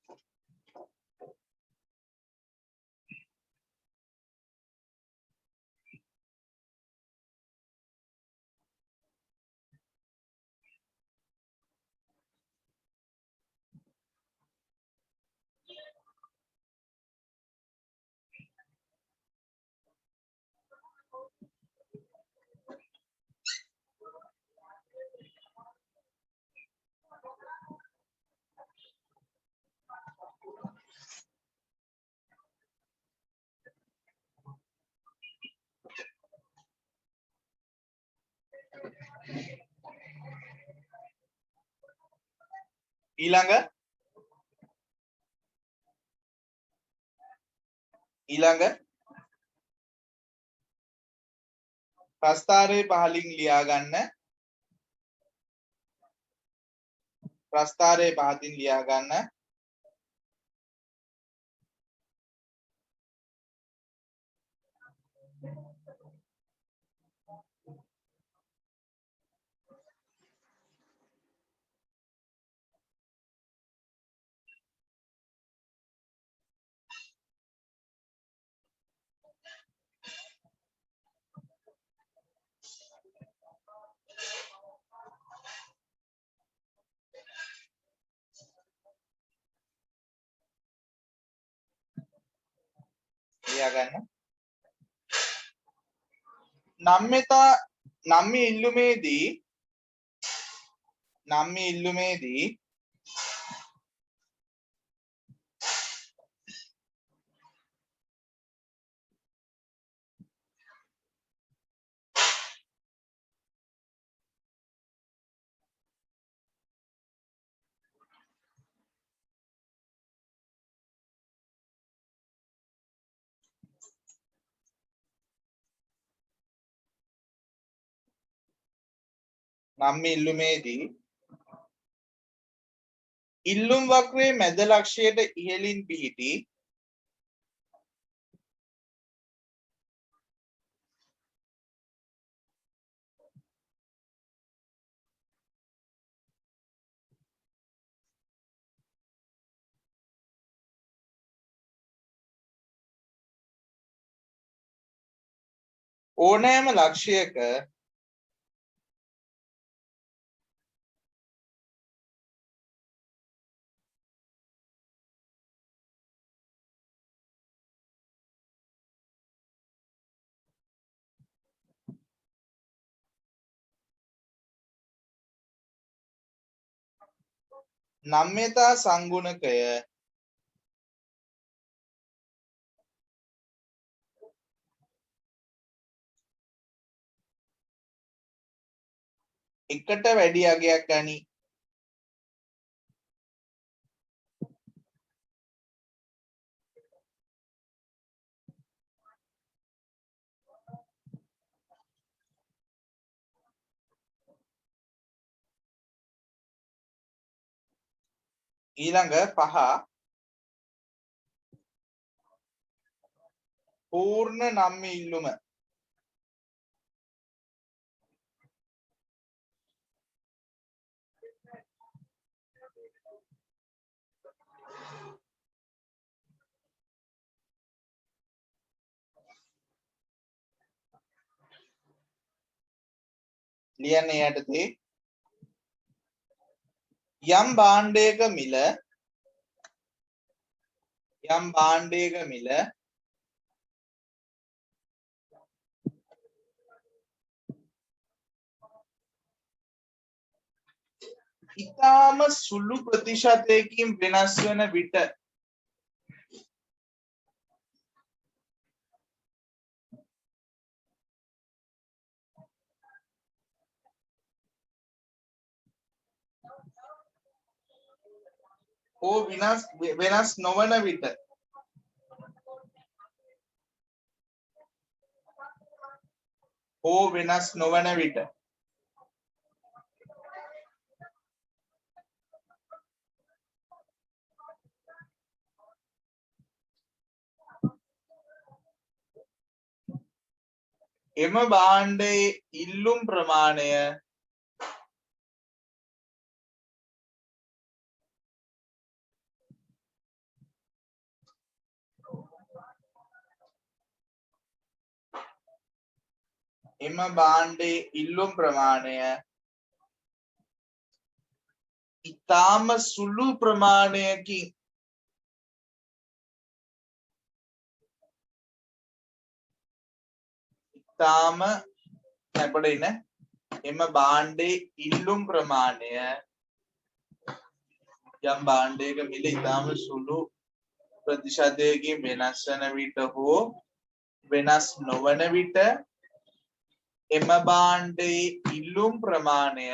[SPEAKER 1] ඊළඟ ප්‍රස්ථාරයේ පහලින් ලියා ගන්න. ප්‍රස්ථාරයේ පහතින් ලියා ගන්න. ලියා ගන්න. නම්‍ය ඉල්ලුමේදී ඉල්ලුම් වක්‍රයේ මැද ලක්ෂයට ඉහළින් පිහිටි ඕනෑම ලක්ෂයක නම්‍යතා සංගුණකය එකට වැඩි අගයක් ගනී. ඊළඟ 5 පූර්ණ නම්‍ය ඉල්ලුම. ලියන්නේ යටතේ යම් භාණ්ඩයක මිල ඉතාම සුළු ප්‍රතිශතයකින් වෙනස් වන විට හෝ වෙනස් නොවන විට හෝ වෙනස් නොවන විට එම භාණ්ඩයේ ඉල්ලුම් ප්‍රමාණය එම භාණ්ඩයේ ඉල්ලුම් ප්‍රමාණය ඉතාම සුළු ප්‍රමාණයකින් ඉතාම අපිට ඉන්න එම භාණ්ඩයේ ඉල්ලුම් ප්‍රමාණය යම් භාණ්ඩයක මිල ඉතාම සුළු ප්‍රතිශතයකින් වෙනස් වන විට හෝ වෙනස් නොවන විට එම භාණ්ඩයේ ඉල්ලුම් ප්‍රමාණය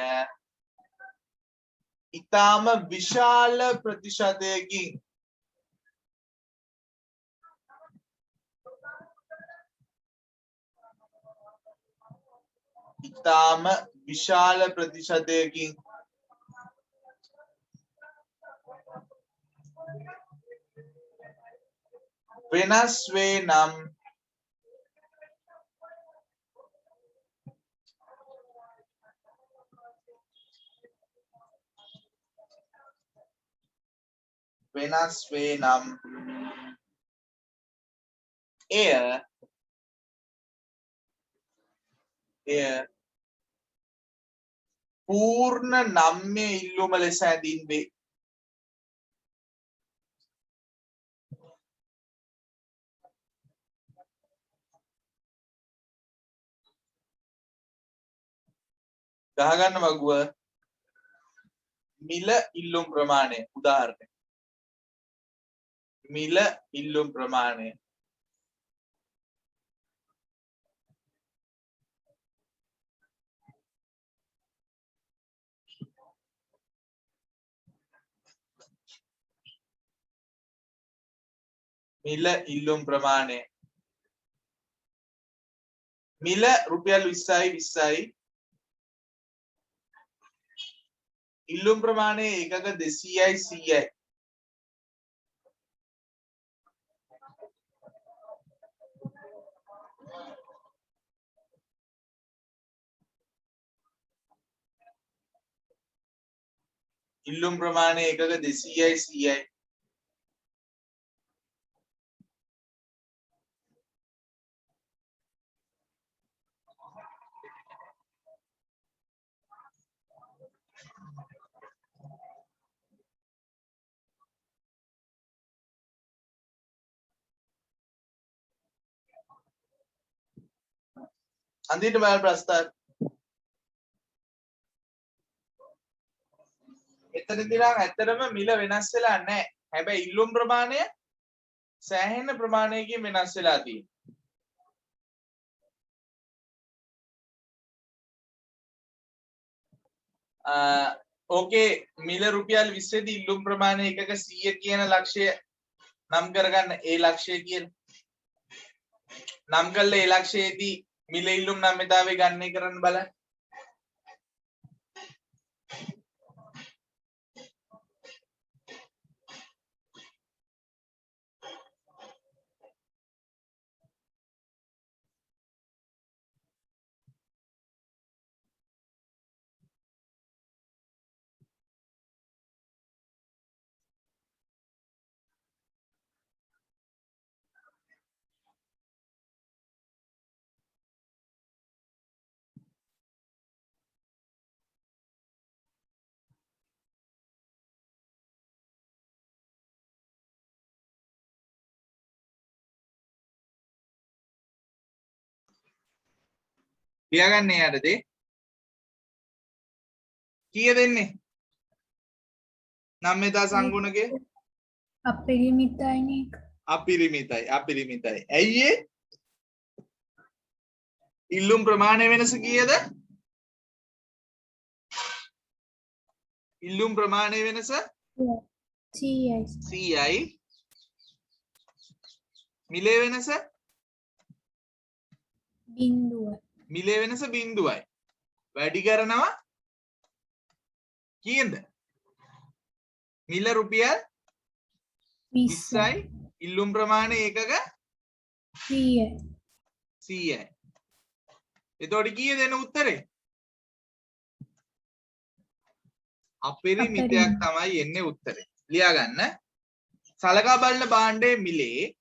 [SPEAKER 1] ඉතාම විශාල ප්‍රතිශතයකින් ඉතාම විශාල ප්‍රතිශතයකින් වෙනස් වේ නම් වෙනස් වේ නම් එය පූර්ණ නම්‍ය ඉල්ලුම ලෙස හැඳින්වේ. ගහගන්න වගුව මිල ඉල්ලුම් ප්‍රමාණය උදාහරණයක් මිල ඉල්ලුම් ප්‍රමාණය මිල ඉල්ලුම් ප්‍රමාණය මිල රුපියල් 20යි ඉල්ලුම් ප්‍රමාණය එකක 200යි 100යි ඉල්ලුම් ප්‍රමාණය එකක 200යි 100යි අන්තිමට බලන්න ප්‍රස්තාව මෙතනදී නම් ඇත්තටම මිල වෙනස් වෙලා නැහැ. හැබැයි ඉල්ලුම් ප්‍රමාණය සෑහෙන ප්‍රමාණයකින් වෙනස් වෙලා තියෙනවා. ඕකේ මිල රුපියල් 20 දී ඉල්ලුම් ප්‍රමාණය එකක 100 කියන ලක්ෂය නම් කරගන්න ඒ ලක්ෂය කියන නම් කළ ඒ ලක්ෂයේදී මිල ඉල්ලුම් නම්‍යතාවය ගණනය කරන්න බලන්න. ලියාගන්න යාරදී කීය දෙන්නේ නම්‍යතා සංගුණකේ
[SPEAKER 2] අපරිමිතයිනේ.
[SPEAKER 1] අපිරිමිතයි ඇයි ඒ ඉල්ලුම් ප්‍රමාණය වෙනස කීයද ඉල්ලුම් ප්‍රමාණය වෙනස CI මිලේ වෙනස මිලේ වෙනස බිංදුවයි වැඩි කරනවා කීයද මිල රුපියල් 20යි ඉල්ලුම් ප්‍රමාණය ඒකක 100යි එතකොට කීයද එන උත්තරේ අපරිමිතයක් තමයි එන්නේ උත්තරේ ලියා ගන්න සලකා බලන භාණ්ඩයේ මිලේ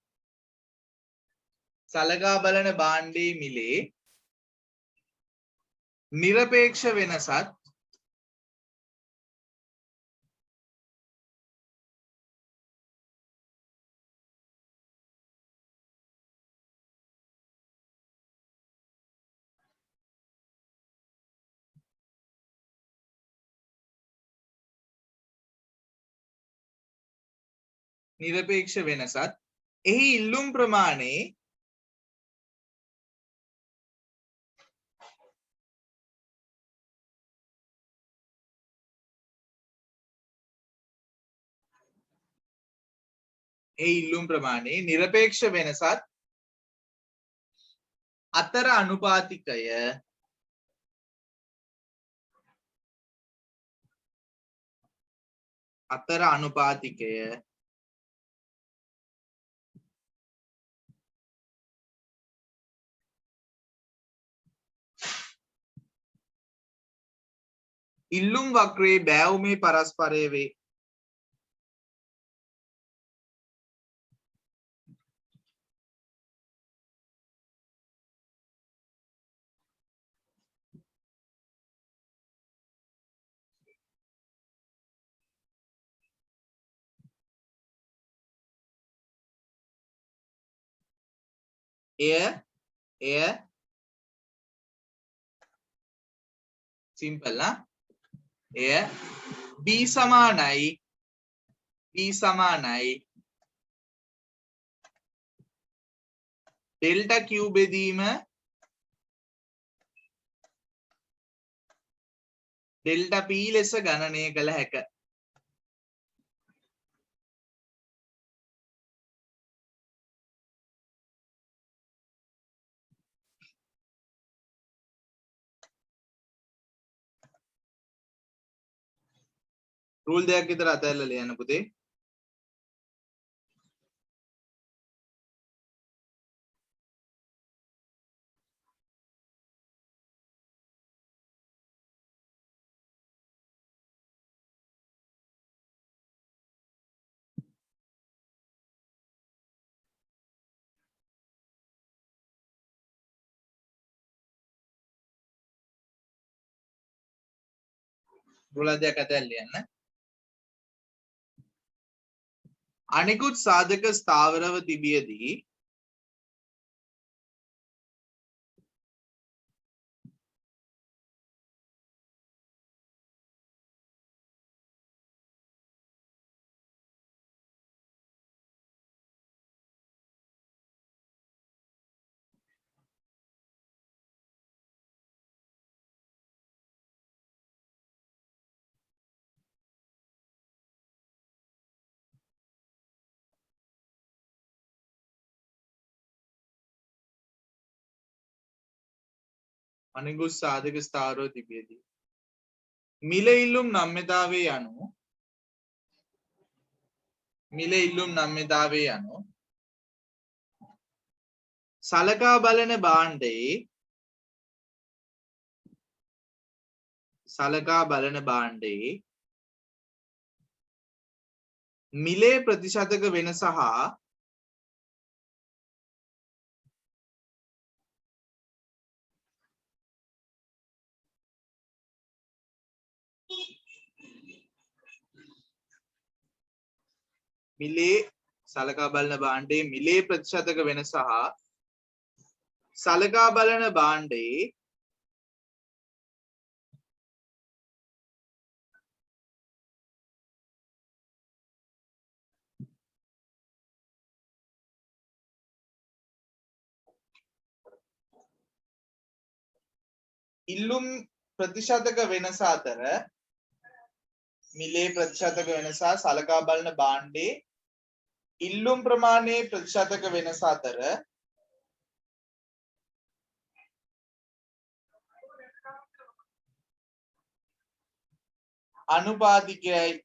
[SPEAKER 1] නිරපේක්ෂ වෙනසත් එහි ඉල්ලුම් ප්‍රමාණයේ නිරපේක්ෂ වෙනසත් අතර අනුපාතිකය ඉල්ලුම් වක්‍රයේ බෑවුමේ පරස්පරය වේ එය සිම්පල් එය B සමානයි ඩෙල්ටා Q බෙදීම ඩෙල්ටා P ලෙස ගණනය කළ හැක රූල් දෙකක් විතර අතහැරලා ලියන්න පුතේ රූල් දෙකක් අතහැරලා ලියන්න අනිකුත් සාධක ස්ථාවරව තිබියදී මිල ඉල්ලුම් නම්‍යතාවය යනු සලකා බලන භාණ්ඩයේ මිලේ ප්‍රතිශතක වෙනස හා සලකා බලන භාණ්ඩයේ ඉල්ලුම් ප්‍රතිශතක වෙනස අතර මිලේ ප්‍රතිශතක වෙනස සලකා බලන භාණ්ඩේ ඉල්ලුම් ප්‍රමාණයේ ප්‍රතිශතක වෙනස අතර අනුපාතිකයයි.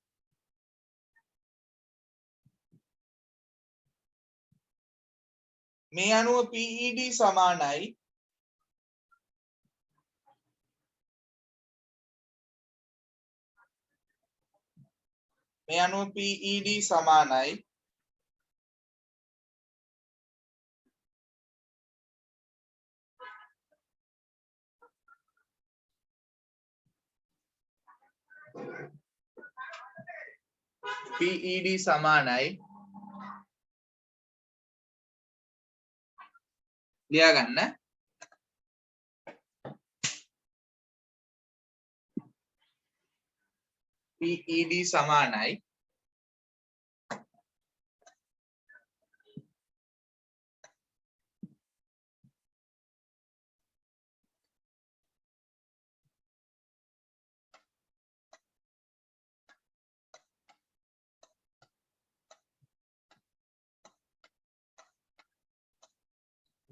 [SPEAKER 1] මේ අනුව PED සමානයි PED සමානයි ලියා ගන්න. PED සමානයි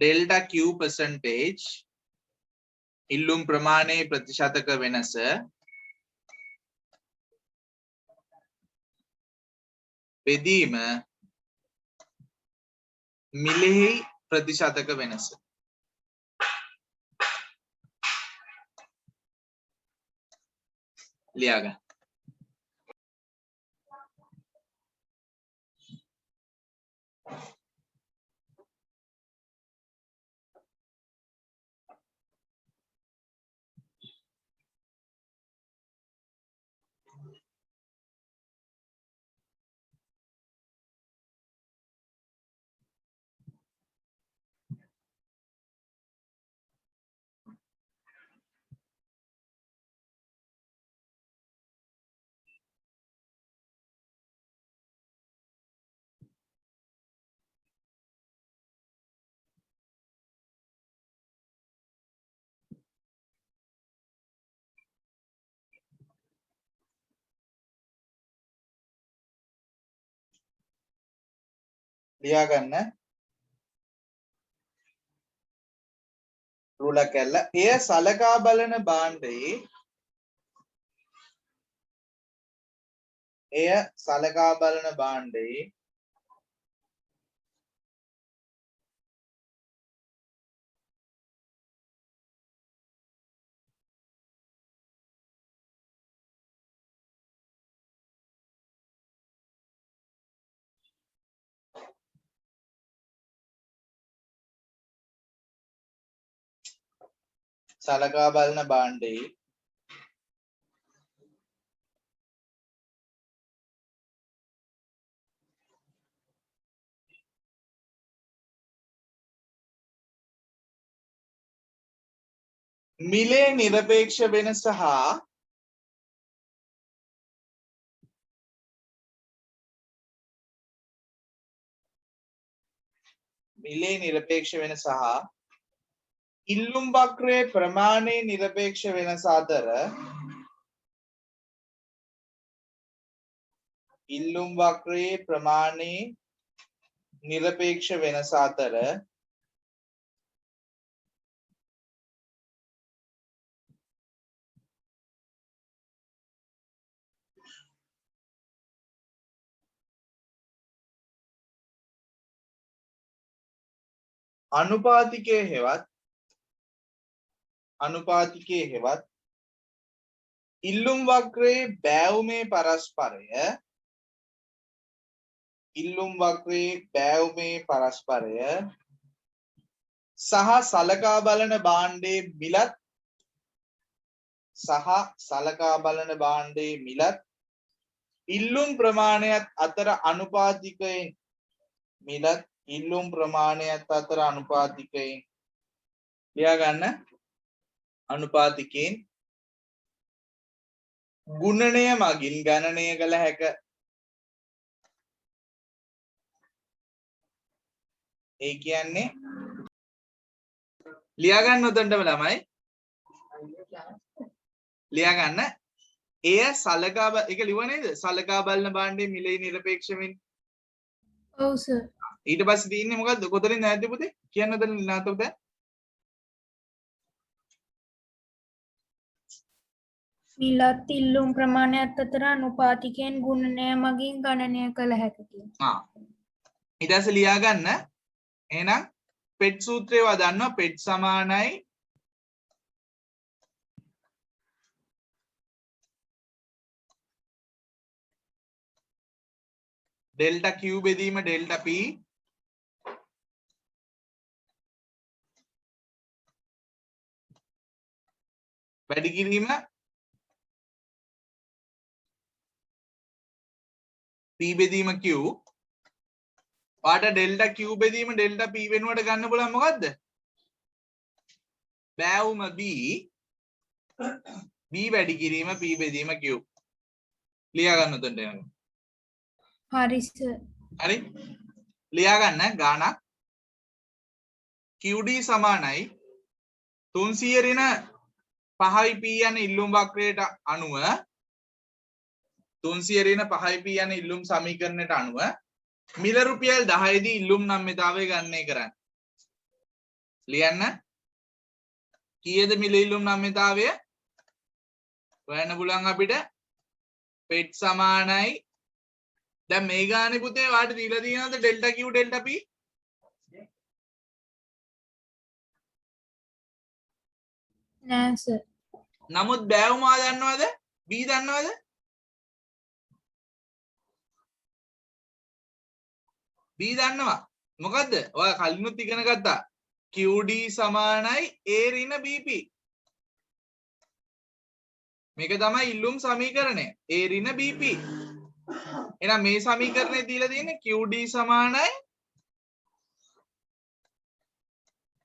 [SPEAKER 1] delta Q percentage ඉල්ලුම් ප්‍රමාණයේ ප්‍රතිශතක වෙනස බෙදීම මිලෙහි ප්‍රතිශතක වෙනස. ලියා ගන්න. ලියා ගන්න. රුලක් කැල්ල. එය සලකා බලන භාණ්ඩයේ මිලේ නිරපේක්ෂ වෙනස හා ඉල්ලුම් වක්‍රයේ ප්‍රමාණයේ නිරපේක්ෂ වෙනස අතර අනුපාතිකයේ හෙවත් ඉල්ලුම් වක්‍රයේ බෑවුමේ පරස්පරය සහ සලකා බලන භාණ්ඩයේ මිලත් ඉල්ලුම් ප්‍රමාණයත් අතර අනුපාතිකයෙන් ලියා ගන්න. අනුපාතිකයෙන් ගුණනය මගින් ගණනය කළ හැක. ඒ කියන්නේ ලියා ගන්න උතන්ටම ළමයි ලියා ගන්න. එය සලකා ඒක ලියුව නේද? සලකා බලන භාණ්ඩයේ මිලේ නිරපේක්ෂ වෙමින්.
[SPEAKER 2] ඔව් සර්.
[SPEAKER 1] ඊට පස්සේ තියෙන්නේ මොකද්ද? කොතනින්ද නැද්ද පුතේ? කියන්න උදේ නාත උදේ.
[SPEAKER 2] මිලත් ඉල්ලුම් ප්‍රමාණයත් අතර අනුපාතිකයෙන් ගුණනය මගින් ගණනය කළ හැකියි.
[SPEAKER 1] ඊට පස්සේ ලියා ගන්න. එහෙනම් පෙට් සූත්‍රය වා දන්නවා. පෙට් සමානයි ඩෙල්ටා Q බෙදීම ඩෙල්ටා P වැඩි කිරීම P බෙදීම Q පාට ඩෙල්ටා Q බෙදීම ඩෙල්ටා P වෙනුවට ගන්න බලන්න මොකද්ද? බෑවුම B B වැඩි කිරීම P බෙදීම Q ලියා ගන්න උතන්ට යනවා.
[SPEAKER 2] හරි සර්.
[SPEAKER 1] හරි ලියා ගන්න ගානක් QD සමානයි 300 ඍණ 5යි P යන ඉල්ලුම් වක්‍රයට අනුව 300 ඍණ 5යි P යන ඉල්ලුම් සමීකරණයට අනුව මිල රුපියල් 10 දී ඉල්ලුම් නම්‍යතාවය ගණනය කරන්න. ලියන්න. කීයද මිල ඉල්ලුම් නම්‍යතාවය? හොයන්න පුළුවන් අපිට පෙට් සමානයි දැන් මේ ගානේ පුතේ වාට දීලා තියෙනවද ඩෙල්ටා Q ඩෙල්ටා P?
[SPEAKER 2] නෑ සර්.
[SPEAKER 1] නමුත් බෑවුම ආ දන්නවද? B දන්නවද? B දන්නවා. මොකද්ද? ඔයා කලිනුත් ඉගෙන ගත්තා. QD සමානයි A ඍණ BP. මේක තමයි ඉල්ලුම් සමීකරණය. A ඍණ BP. එහෙනම් මේ සමීකරණේ දීලා තියෙන්නේ QD සමානයි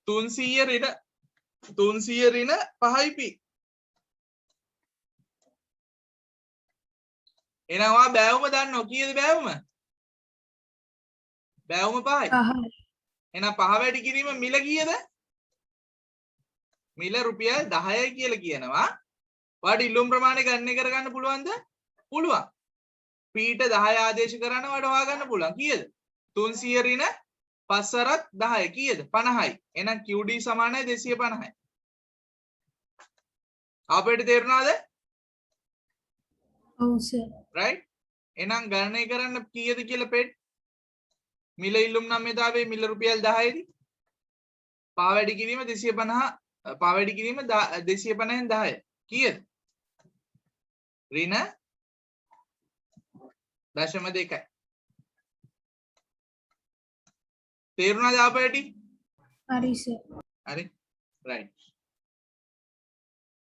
[SPEAKER 1] 300 ඍණ 5යි P. එහෙනම් ඔයා බෑවුම දන්නෝ කීයද බෑවුම? බෑවුම 5යි. එහෙනම් 5 වැඩි කිරීම මිල කීයද? මිල රුපියල් 10යි කියලා කියනවා. ඔයාට ඉල්ලුම් ප්‍රමාණය ගණනය කරගන්න පුළුවන්ද? පුළුවන්. P ට 10 ආදේශ කරන්න ඔයාට හොයාගන්න පුළුවන්. කීයද? 300 ඍණ 5 අරත් 10 කීයද? 50යි. එහෙනම් QD සමානයි 250යි. අපිට තේරුණාද?
[SPEAKER 2] ඔව් සර්.
[SPEAKER 1] right? එහෙනම් ගණනය කරන්න කීයද කියලා පෙට් මිල ඉල්ලුම් නම්‍යතාවයේ මිල රුපියල් 10යි දී පා වැඩි කිරීම 250 පා වැඩි කිරීම 250න් 10 කීයද? ඍණ 0.2යි. තේරුණාද ආපෑටි?
[SPEAKER 2] හරි සර්.
[SPEAKER 1] හරි right